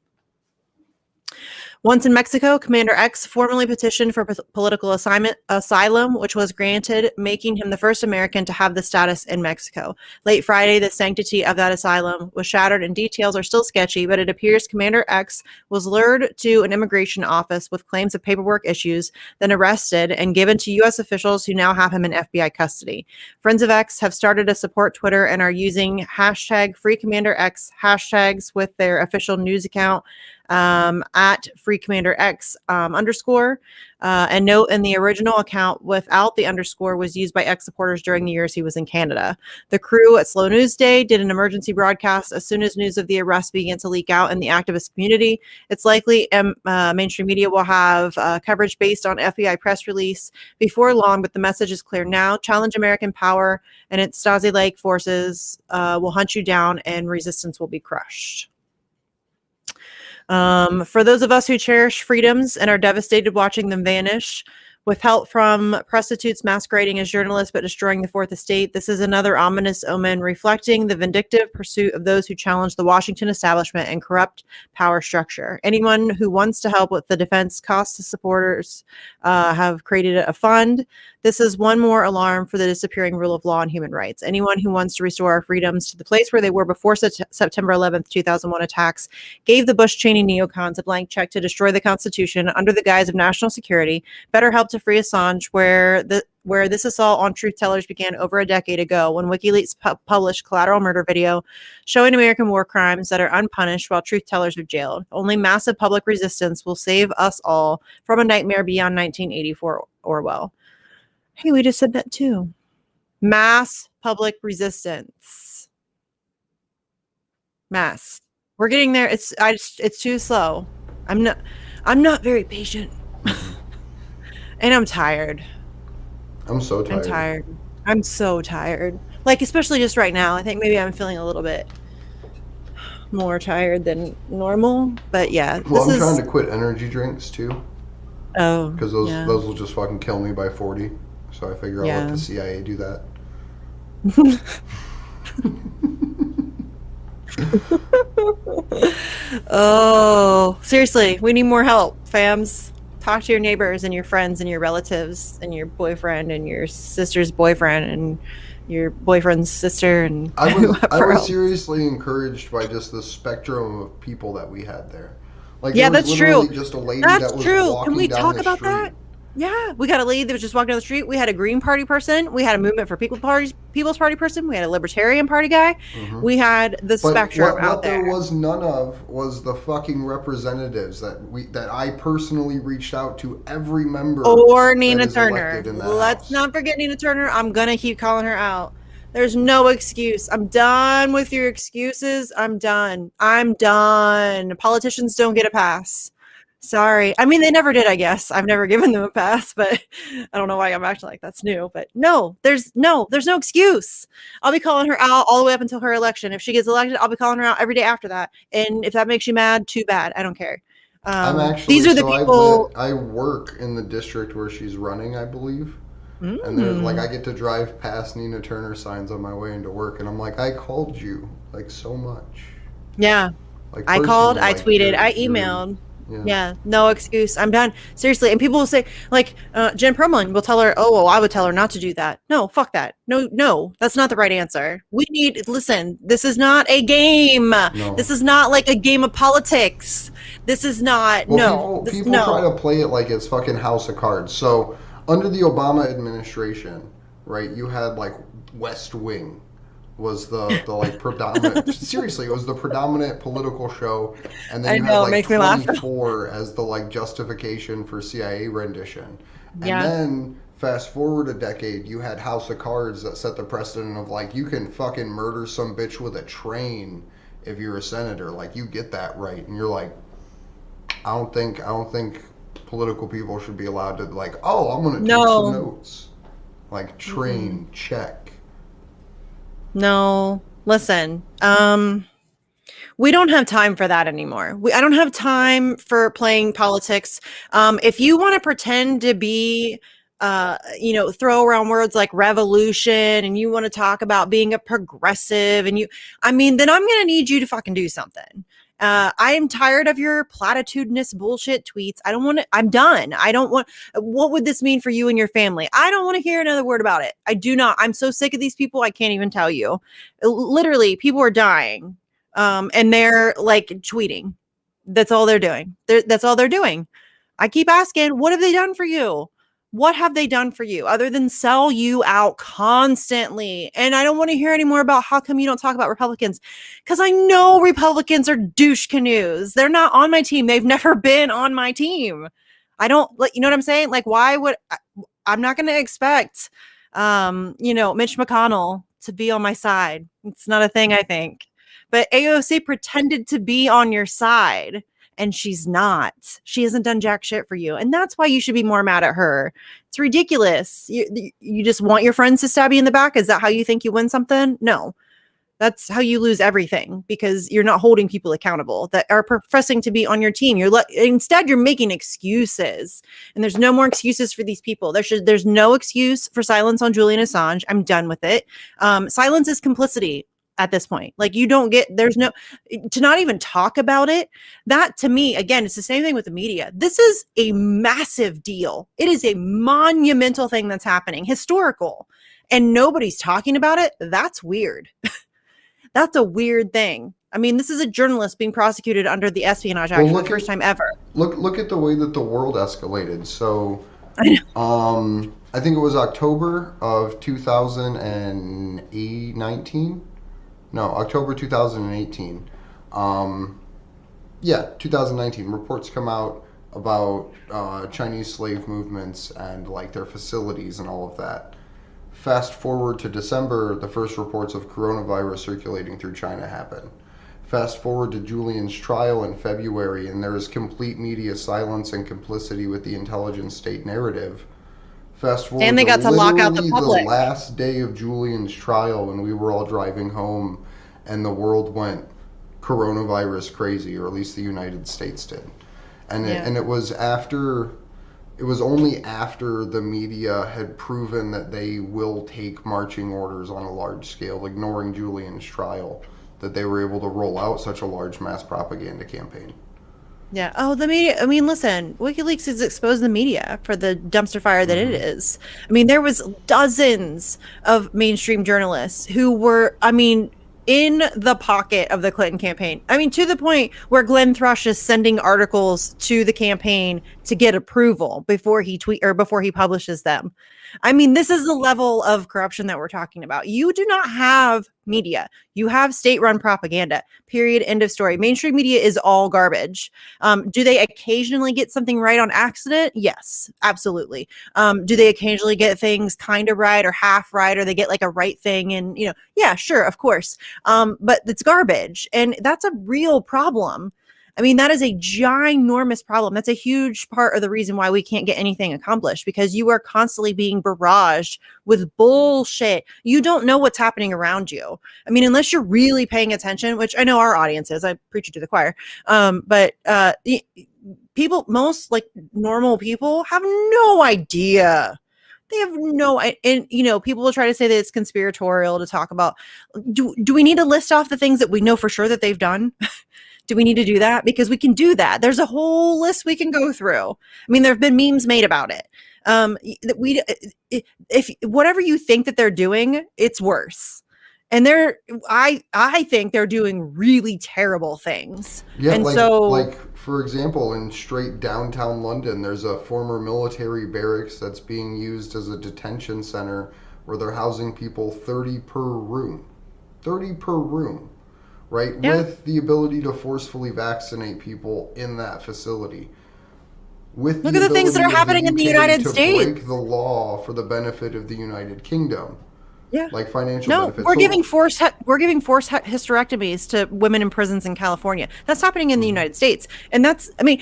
Once in Mexico, Commander X formally petitioned for political asylum, which was granted, making him the first American to have the status in Mexico. Late Friday, the sanctity of that asylum was shattered and details are still sketchy, but it appears Commander X was lured to an immigration office with claims of paperwork issues, then arrested and given to U.S. officials who now have him in FBI custody. Friends of X have started to support Twitter and are using hashtag FreeCommanderX hashtags with their official news account at FreeCommanderX _ and note in the original account without the underscore was used by X supporters during the years he was in Canada. The crew at Slow News Day did an emergency broadcast as soon as news of the arrest began to leak out in the activist community. It's likely mainstream media will have coverage based on FBI press release before long, but the message is clear now. Challenge American power and its Stasi-like forces will hunt you down and resistance will be crushed. For those of us who cherish freedoms and are devastated watching them vanish, with help from prostitutes masquerading as journalists but destroying the Fourth Estate, this is another ominous omen reflecting the vindictive pursuit of those who challenge the Washington establishment and corrupt power structure. Anyone who wants to help with the defense costs to supporters have created a fund. This is one more alarm for the disappearing rule of law and human rights. Anyone who wants to restore our freedoms to the place where they were before September 11th, 2001 attacks gave the Bush-Cheney neocons a blank check to destroy the Constitution under the guise of national security better help to free Assange, where this assault on truth tellers began over a decade ago when WikiLeaks published collateral murder video showing American war crimes that are unpunished while truth tellers are jailed. Only massive public resistance will save us all from a nightmare beyond 1984 Orwell. Hey, we just said that too. Mass public resistance. Mass. We're getting there. It's too slow. I'm not very patient. And I'm tired.
I'm so tired.
I'm tired. I'm so tired. Like, especially just right now. I think maybe I'm feeling a little bit more tired than normal. But yeah.
Well, I'm trying to quit energy drinks too.
Oh.
Because those will just fucking kill me by 40. So I figure I'll let the CIA do that.
Oh, seriously, we need more help, fams. Talk to your neighbors and your friends and your relatives and your boyfriend and your sister's boyfriend and your boyfriend's sister. And
I was seriously encouraged by just the spectrum of people that we had there. Like,
yeah,
there was
that's true.
Just a lady
that's
that was
true.
walking
Can we
down
talk
the
about
street.
that? Yeah, we got a lady that was just walking down the street. We had a Green Party person. We had a Movement for People's Party person. We had a Libertarian Party guy. Mm-hmm. We had the spectrum out there.
What there was none of was the fucking representatives that I personally reached out to every member.
Or Nina Turner. Let's not forget Nina Turner. I'm gonna keep calling her out. There's no excuse. I'm done with your excuses. I'm done. Politicians don't get a pass. Sorry. I mean, they never did, I guess. I've never given them a pass, but I don't know why I'm acting like that's new. But no excuse. I'll be calling her out all the way up until her election. If she gets elected, I'll be calling her out every day after that. And if that makes you mad, too bad. I don't care. These are the people.
I work in the district where she's running, I believe. And there's like, I get to drive past Nina Turner signs on my way into work, and I'm like, I called you like so much.
Yeah. Like, I called, I tweeted, I emailed. Yeah, no excuse. I'm done. Seriously. And people will say, like, Jen Perlman will tell her, oh, well, I would tell her not to do that. No, fuck that. No, that's not the right answer. Listen, this is not a game. No. This is not like a game of politics. This is not,
people try to play it like it's fucking House of Cards. So under the Obama administration, right, you had like West Wing, was the like predominant. Seriously, it was the predominant political show, and then
I
you had
know, it
like
makes me laugh.
24 as the like justification for CIA rendition, and
Yeah.
then fast forward a decade, you had House of Cards that set the precedent of like you can fucking murder some bitch with a train if you're a senator, like you get that right, and you're like, I don't think political people should be allowed to like, oh, I'm gonna take some
No.
notes. Like train check.
No. Listen. We don't have time for that anymore. I don't have time for playing politics. If you want to pretend to be, throw around words like revolution and you want to talk about being a progressive then I'm going to need you to fucking do something. I am tired of your platitudinous bullshit tweets. I don't want to, I'm done. I don't want, what would this mean for you and your family? I don't want to hear another word about it. I do not. I'm so sick of these people. I can't even tell you. Literally, people are dying. And they're like tweeting. That's all they're doing. That's all they're doing. I keep asking, what have they done for you? What have they done for you other than sell you out constantly? And I don't want to hear anymore about how come you don't talk about Republicans, because I know Republicans are douche canoes. They're not on my team. They've never been on my team. I don't like, you know what I'm saying? Like, why would I'm not going to expect, Mitch McConnell to be on my side. It's not a thing, I think. But AOC pretended to be on your side, and she's not. She hasn't done jack shit for you. And that's why you should be more mad at her. It's ridiculous. You just want your friends to stab you in the back? Is that how you think you win something? No. That's how you lose everything, because you're not holding people accountable that are professing to be on your team. Instead, you're making excuses, and there's no more excuses for these people. There's no excuse for silence on Julian Assange. I'm done with it. Silence is complicity at this point. Like, there's no, to not even talk about it. That, to me, again, it's the same thing with the media. This is a massive deal. It is a monumental thing that's happening, historical, and nobody's talking about it. That's weird. That's a weird thing. I mean, this is a journalist being prosecuted under the Espionage Act for the first time ever.
Look at the way that the world escalated. So,
I
think it was October of 2019. No, October 2018. 2019. Reports come out about Chinese slave movements and like their facilities and all of that. Fast forward to December, the first reports of coronavirus circulating through China happen. Fast forward to Julian's trial in February, and there is complete media silence and complicity with the intelligence state narrative. Fast forward
And they got to lock out the public.
The last day of Julian's trial, when we were all driving home, and the world went coronavirus crazy, or at least the United States did. And it was only after the media had proven that they will take marching orders on a large scale, ignoring Julian's trial, that they were able to roll out such a large mass propaganda campaign.
Yeah. Oh, the media. I mean, listen, WikiLeaks has exposed the media for the dumpster fire that it is. I mean, there was dozens of mainstream journalists who were, in the pocket of the Clinton campaign. I mean, to the point where Glenn Thrush is sending articles to the campaign to get approval before he publishes them. I mean, this is the level of corruption that we're talking about. You do not have media. You have state-run propaganda. Period. End of story. Mainstream media is all garbage. Do they occasionally get something right on accident? Yes, absolutely. Do they occasionally get things kind of right or half right, or they get like a right thing? And, yeah, sure, of course. But it's garbage. And that's a real problem. I mean, that is a ginormous problem. That's a huge part of the reason why we can't get anything accomplished, because you are constantly being barraged with bullshit. You don't know what's happening around you. I mean, unless you're really paying attention, which I know our audience is. I preach it to the choir. But most like normal people have no idea. They have and people will try to say that it's conspiratorial to talk about. Do we need to list off the things that we know for sure that they've done? Do we need to do that? Because we can do that. There's a whole list we can go through. I mean, there have been memes made about it. If whatever you think that they're doing, it's worse. And I think they're doing really terrible things.
Yeah,
and
for example, in straight downtown London, there's a former military barracks that's being used as a detention center where they're housing people 30 per room. 30 per room, right?
Yeah.
With the ability to forcefully vaccinate people in that facility. With
Look at the things that are
ability of
happening in the
UK
United
to
States.
break the law for the benefit of the United Kingdom.
Yeah.
Like financial
No,
benefits.
we're
So-
giving forced hysterectomies to women in prisons in California. That's happening in the United States, and that's, I mean,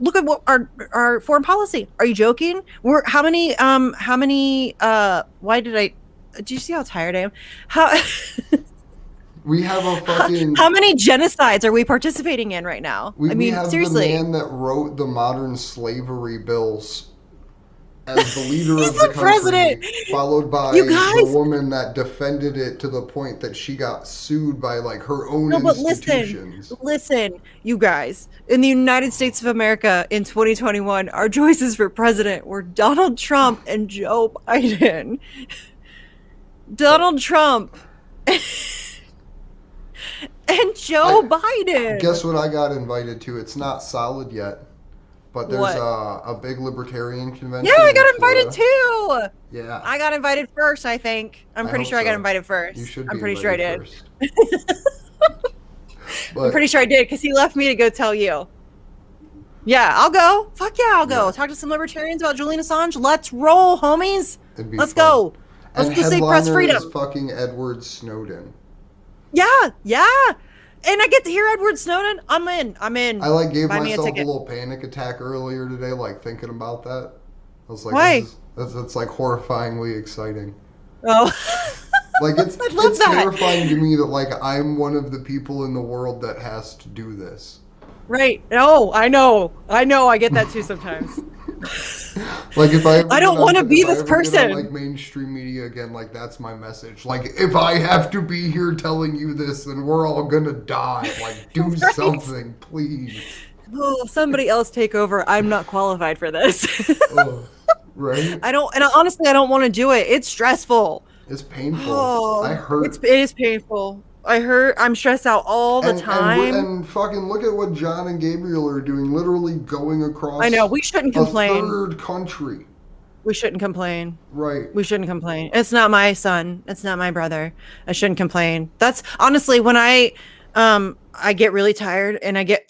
look at what our foreign policy. Are you joking? How many why did I? Do you see how tired I am? How
we have a fucking.
how many genocides are we participating in right now? I mean,
we have
seriously.
the man that wrote the modern slavery bills as the leader
He's
of the
the
country,
president.
followed by
You guys-
the woman that defended it to the point that she got sued by like her own
No, but
institutions.
listen, you guys. In the United States of America in 2021, our choices for president were Donald Trump and Joe Biden. Donald Trump and Joe Biden.
Guess what I got invited to? It's not solid yet, but there's
What?
a big libertarian convention.
Yeah, I
in
got invited
Florida.
too.
Yeah.
I got invited first, I think. I'm
I
pretty
hope
sure I got
so.
invited first.
You should be
I'm pretty sure I did.
invited first.
I'm
But
pretty sure I did because he left me to go tell you. Yeah, I'll go. Fuck yeah, I'll go.
Yeah.
Talk to some libertarians about Julian Assange. Let's roll, homies.
it'd be
Let's
fun.
go. Let's
And
go save press
headliner
freedom.
is fucking Edward Snowden.
Yeah, yeah. And I get to hear Edward Snowden. I'm in.
I like gave
Buy me a
myself a
ticket.
little panic attack earlier today, like thinking about that. I was like,
Why?
That's like horrifyingly exciting.
Oh.
Like it's
I love
it's
that.
terrifying to me that like I'm one of the people in the world that has to do this.
Right. Oh, I know. I get that too sometimes.
Like if I ever
I don't
get on-
wanna be
if I
this
ever get on,
person.
like mainstream media again, like that's my message. Like if I have to be here telling you this, then we're all gonna die. Like do
Right.
something, please.
Oh, somebody else take over. I'm not qualified for this.
Ugh, right?
Honestly, I don't want to do it. It's stressful.
It's painful.
Oh,
I hurt.
it is painful. I'm stressed out all the time.
And fucking look at what John and Gabriel are doing, literally going across
I know, we shouldn't
a
complain.
third country.
We shouldn't complain.
Right.
We shouldn't complain. It's not my son. It's not my brother. I shouldn't complain. That's honestly when I get really tired and I get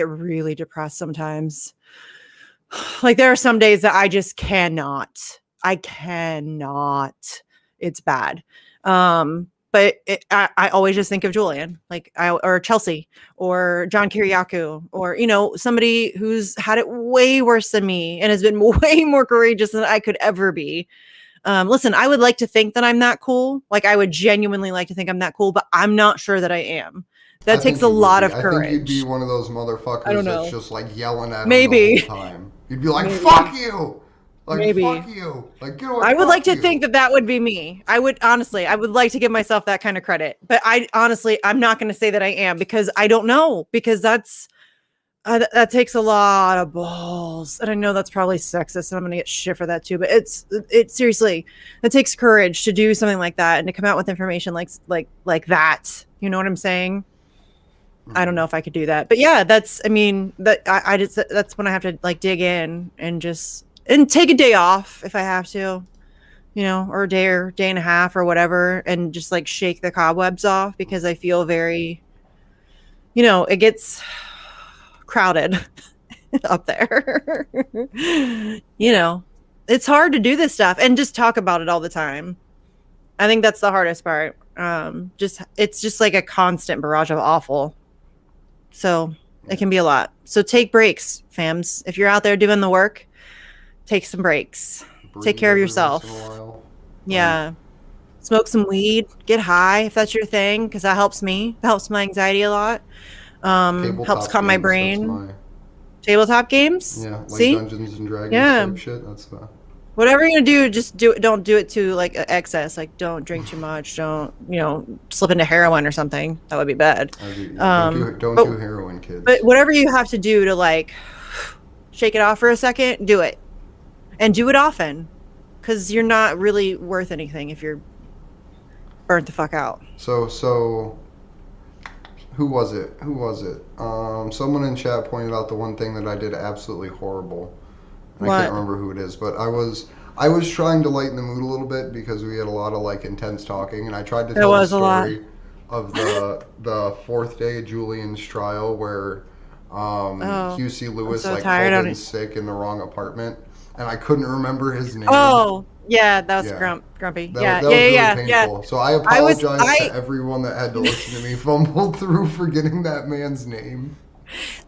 really depressed sometimes. Like there are some days that I just cannot. I cannot. It's bad. But I always just think of Julian, or Chelsea, or John Kiriakou, or somebody who's had it way worse than me and has been way more courageous than I could ever be. Listen, I would like to think that I'm that cool. Like I would genuinely like to think I'm that cool, but I'm not sure that I am. That
I think
takes a
you would
lot
be.
of courage.
I think you'd be one of those motherfuckers
I don't know.
that's just like yelling at him
Maybe.
the whole time. You'd be like,
Maybe.
"Fuck you!" Like,
Maybe.
"Fuck you!" Like, get away.
I would
fuck
like to
you.
think that would be me. I would like to give myself that kind of credit, but I'm not going to say that I am because I don't know, because that takes a lot of balls. And I know that's probably sexist and I'm going to get shit for that too, but it's seriously, it takes courage to do something like that and to come out with information like that. You know what I'm saying? I don't know if I could do that, but yeah, that's when I have to like dig in and take a day off if I have to, or a day and a half or whatever, and just like shake the cobwebs off because I feel very, it gets crowded up there. It's hard to do this stuff and just talk about it all the time. I think that's the hardest part. It's just like a constant barrage of awful. So it can be a lot. So take breaks, fams. If you're out there doing the work, take some breaks.
Breathe
Take care of
every
yourself.
once in a while.
Yeah. Smoke some weed, get high if that's your thing, because that helps me. That helps my anxiety a lot. Helps
Tabletop
calm my
games,
brain. Tabletop games?
Yeah, like
See?
Dungeons and Dragons
Yeah.
type shit. That's the.
Whatever you're gonna do, just do it. Don't do it to like excess. Like don't drink too much. Don't slip into heroin or something. That would be bad.
Don't do heroin, kids.
But whatever you have to do to like shake it off for a second, do it, and do it often, because you're not really worth anything if you're burnt the fuck out.
So, who was it? Someone in chat pointed out the one thing that I did absolutely horrible. I
What?
can't remember who it is, but I was I was trying to lighten the mood a little bit because we had a lot of like intense talking, and I tried to
There
tell the
was a lot.
story of the fourth day of Julian's trial where QC Lewis
so
like
tired.
called in sick in the wrong apartment, and I couldn't remember his name.
Oh, yeah, that was
Yeah.
grumpy.
That
Yeah,
was
yeah,
really
yeah, yeah.
painful. So I apologize to everyone that had to listen to me fumble through forgetting that man's name.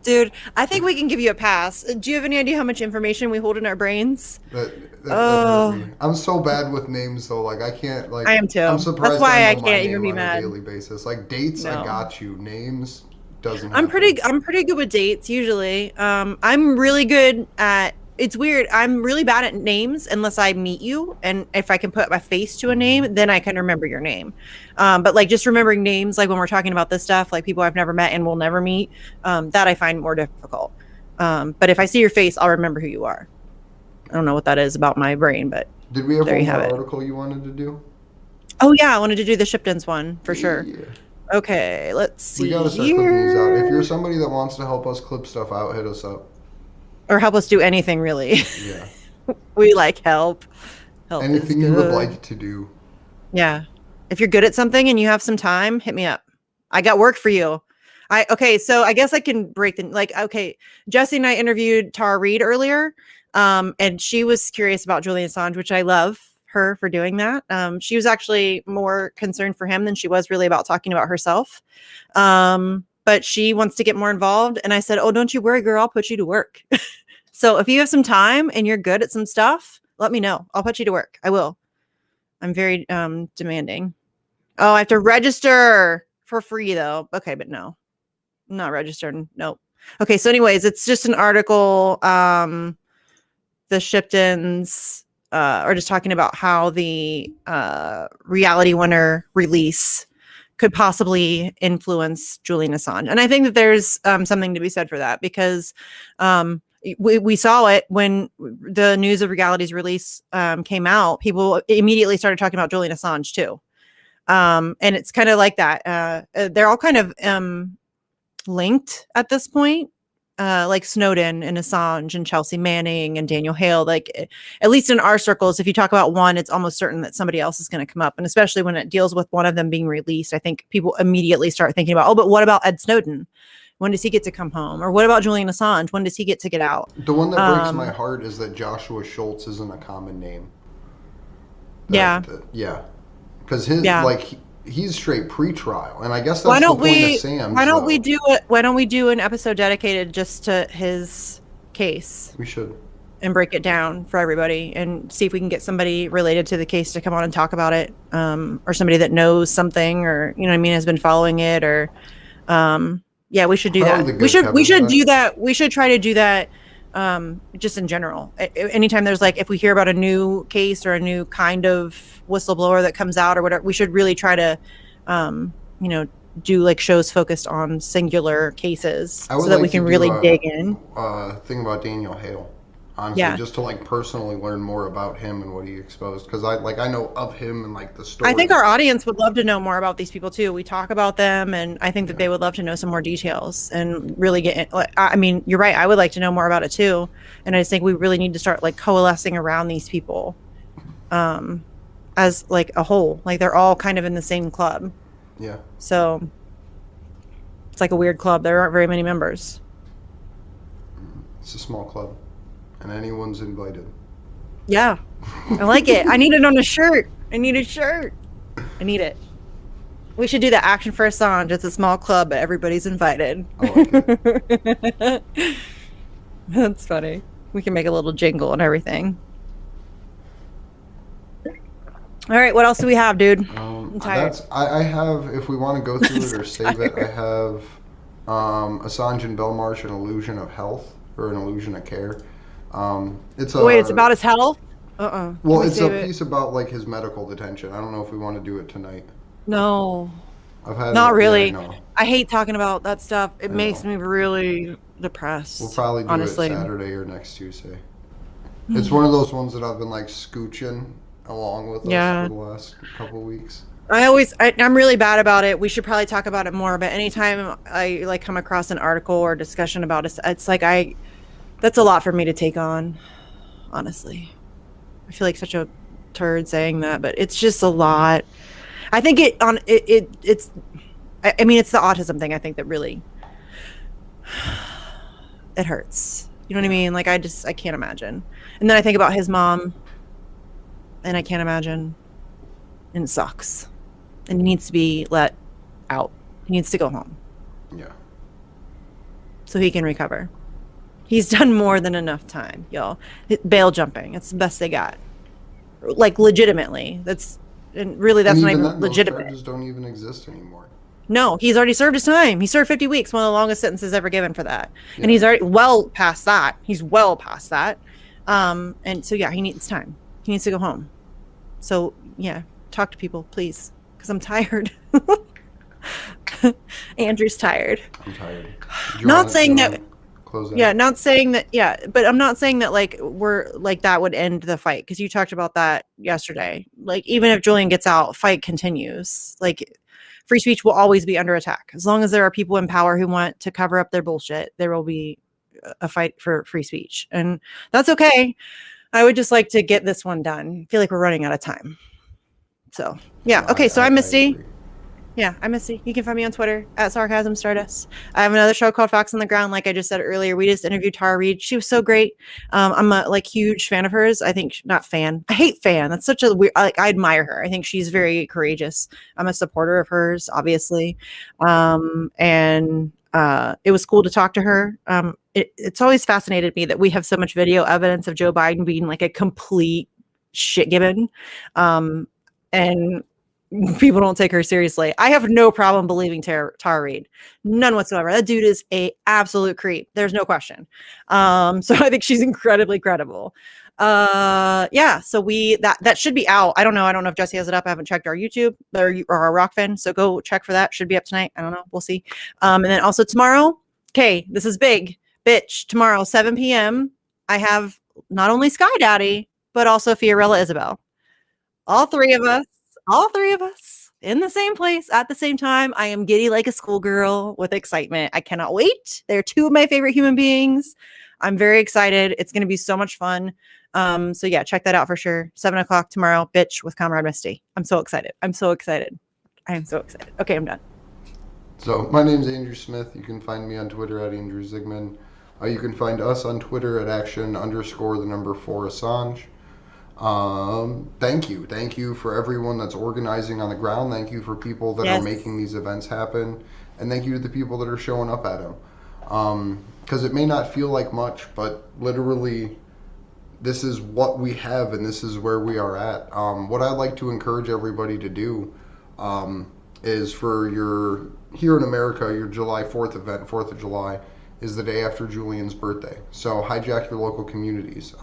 Dude, I think we can give you a pass. Do you have any idea how much information we hold in our brains?
That hurt me. I'm so bad with names though. Like I can't like.
I am too.
I'm surprised
That's why
I
I
know my
can't even
name
be
on
mad.
a daily basis. Like dates, I
No.
got you. Names doesn't.
I'm
happen.
pretty good with dates usually. I'm really good at. It's weird. I'm really bad at names unless I meet you, and if I can put my face to a name, then I can remember your name. But like just remembering names, like when we're talking about this stuff, like people I've never met and will never meet, that I find more difficult. But if I see your face, I'll remember who you are. I don't know what that is about my brain, but
Did we have
there
one
you
more
have it.
article you wanted to do?
Oh yeah, I wanted to do the Shipton's one for sure.
Yeah.
Okay, let's see.
We gotta start clipping these out.
here.
If you're somebody that wants to help us clip stuff out, hit us up.
Or help us do anything really.
Yeah.
We like help. Help
Anything
is
you would
good.
like to do.
Yeah. If you're good at something and you have some time, hit me up. I got work for you. Okay, so I guess I can break okay, Jesse and I interviewed Tara Reid earlier. And she was curious about Julian Assange, which I love her for doing that. She was actually more concerned for him than she was really about talking about herself. But she wants to get more involved. And I said, oh, don't you worry, girl, I'll put you to work. So if you have some time and you're good at some stuff, let me know. I'll put you to work. I will. I'm very demanding. Oh, I have to register for free though. Okay, but no, I'm not registered. Nope. Okay, so anyways, it's just an article. The Shiptons are just talking about how the reality winner release could possibly influence Julian Assange. And I think that there's something to be said for that because we saw it when the news of Reality's release came out. People immediately started talking about Julian Assange too. And it's kind of like that. They're all kind of linked at this point. Like Snowden and Assange and Chelsea Manning and Daniel Hale, like at least in our circles, if you talk about one, it's almost certain that somebody else is going to come up. And especially when it deals with one of them being released, I think people immediately start thinking about, oh, but what about Ed Snowden? When does he get to come home? Or what about Julian Assange? When does he get to get out?
The one that breaks my heart is that Joshua Schultz isn't a common name. Yeah. Because he's straight pre-trial, and I guess that's the point of Sam.
Why don't we do it? Why don't we do an episode dedicated just to his case?
We should.
And break it down for everybody, and see if we can get somebody related to the case to come on and talk about it, or somebody that knows something, or you know what I mean, has been following it, or yeah, we should do that. We should do that. We should try to do that. Just in general, anytime there's like, if we hear about a new case or a new kind of whistleblower that comes out or whatever, we should really try to, do like shows focused on singular cases so that we can really dig in.
Thing about Daniel Hale, honestly, just to like personally learn more about him and what he exposed, because I know of him and like the story.
I think our audience would love to know more about these people too. We talk about them, and I think that they would love to know some more details and really get in. I mean, you're right. I would like to know more about it too, and I just think we really need to start like coalescing around these people, as like a whole. Like they're all kind of in the same club.
Yeah.
So it's like a weird club. There aren't very many members.
It's a small club. And anyone's invited.
Yeah, I like it. I need it on a shirt. I need a shirt. I need it. We should do the Action for Assange. It's a small club, but everybody's invited.
I like it.
That's funny. We can make a little jingle and everything. All right, what else do we have, dude? I'm tired.
I have, if we want to go through it or save it, I have Assange and Belmarsh, An Illusion of Health, or An Illusion of Care. It's
about his health?
Well, it's a piece about like his medical detention. I don't know if we want to do it tonight.
No.
Not
really.
Yeah,
I hate talking about that stuff. It makes me really depressed.
We'll probably do
honestly.
it Saturday or next Tuesday. It's one of those ones that I've been like scooching along with us for the last couple of weeks.
I'm really bad about it. We should probably talk about it more, but anytime I like come across an article or discussion about it, it's like that's a lot for me to take on, honestly. I feel like such a turd saying that, but it's just a lot. I think it's I mean, it's the autism thing, I think, that really it hurts. You know what I mean? Like, I can't imagine. And then I think about his mom, and I can't imagine, and it sucks. And he needs to be let out. He needs to go home
Yeah.
so he can recover. He's done more than enough time, y'all. Bail jumping, it's the best they got. Like, legitimately. That's not
And
even
even then, those
legitimate.
charges don't even exist anymore.
No, he's already served his time. He served 50 weeks, one of the longest sentences ever given for that.
Yeah.
And he's already well past that. He's well past that. And so, yeah, he needs time. He needs to go home. So, yeah, talk to people, please, because I'm tired. Andrew's tired.
I'm tired.
Not saying that.
Close out?
Yeah, not saying that. Yeah, but I'm not saying that like we're like that would end the fight, because you talked about that yesterday. Like, even if Julian gets out, fight continues. Like, free speech will always be under attack. As long as there are people in power who want to cover up their bullshit, there will be a fight for free speech, and that's okay. I would just like to get this one done. I feel like we're running out of time. So yeah, okay. So I'm Misty.
agree.
Yeah, I'm Misty. You can find me on Twitter at Sarcasm Stardust. I have another show called Fox on the Ground. Like I just said earlier, we just interviewed Tara Reid. She was so great. I'm a huge fan of hers. I think not fan. I hate fan. That's such a weird. I admire her. I think she's very courageous. I'm a supporter of hers, obviously, and it was cool to talk to her. It's always fascinated me that we have so much video evidence of Joe Biden being like a complete shit gibbon, and people don't take her seriously. I have no problem believing Tara Reid. None whatsoever. That dude is a absolute creep. There's no question. So I think she's incredibly credible. Yeah, so that should be out. I don't know if Jesse has it up. I haven't checked our YouTube or our Rockfin, so go check for that. Should be up tonight. I don't know. We'll see. And then also tomorrow, okay, this is big. Bitch, tomorrow, 7 p.m., I have not only Sky Daddy, but also Fiorella Isabel. All three of us in the same place at the same time. I am giddy like a schoolgirl with excitement. I cannot wait. They're two of my favorite human beings. I'm very excited. It's going to be so much fun. So yeah, check that out for sure. 7:00 tomorrow, bitch, with Comrade Misty. I'm so excited. I am so excited. Okay, I'm done.
So my name's Andrew Smith. You can find me on Twitter at Andrew Zigman. You can find us on Twitter at action_4 Assange. Thank you for everyone that's organizing on the ground. Thank you for people that are making these events happen, and thank you to the people that are showing up at them. Because it may not feel like much, but literally this is what we have and this is where we are at. What I'd like to encourage everybody to do is for here in America, your July 4th event, 4th of July, is the day after Julian's birthday. So hijack your local communities.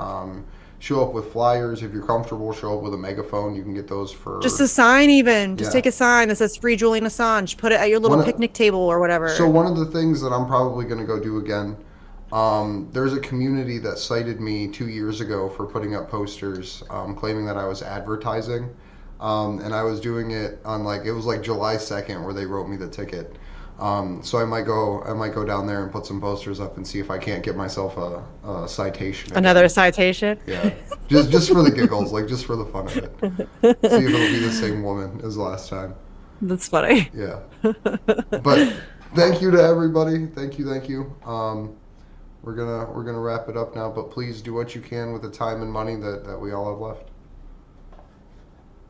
Show up with flyers. If you're comfortable, show up with a megaphone. You can get those for
just a sign. Even just take a sign that says "Free Julian Assange." Put it at your little picnic table or whatever.
So one of the things that I'm probably going to go do again, there's a community that cited me 2 years ago for putting up posters claiming that I was advertising, and I was doing it on it was July 2nd where they wrote me the ticket. So I might go down there and put some posters up and see if I can't get myself a citation.
Another citation?
Yeah, just for the giggles, just for the fun of it. See if it'll be the same woman as last time.
That's funny.
Yeah. But thank you to everybody. Thank you. We're gonna wrap it up now, but please do what you can with the time and money that we all have left.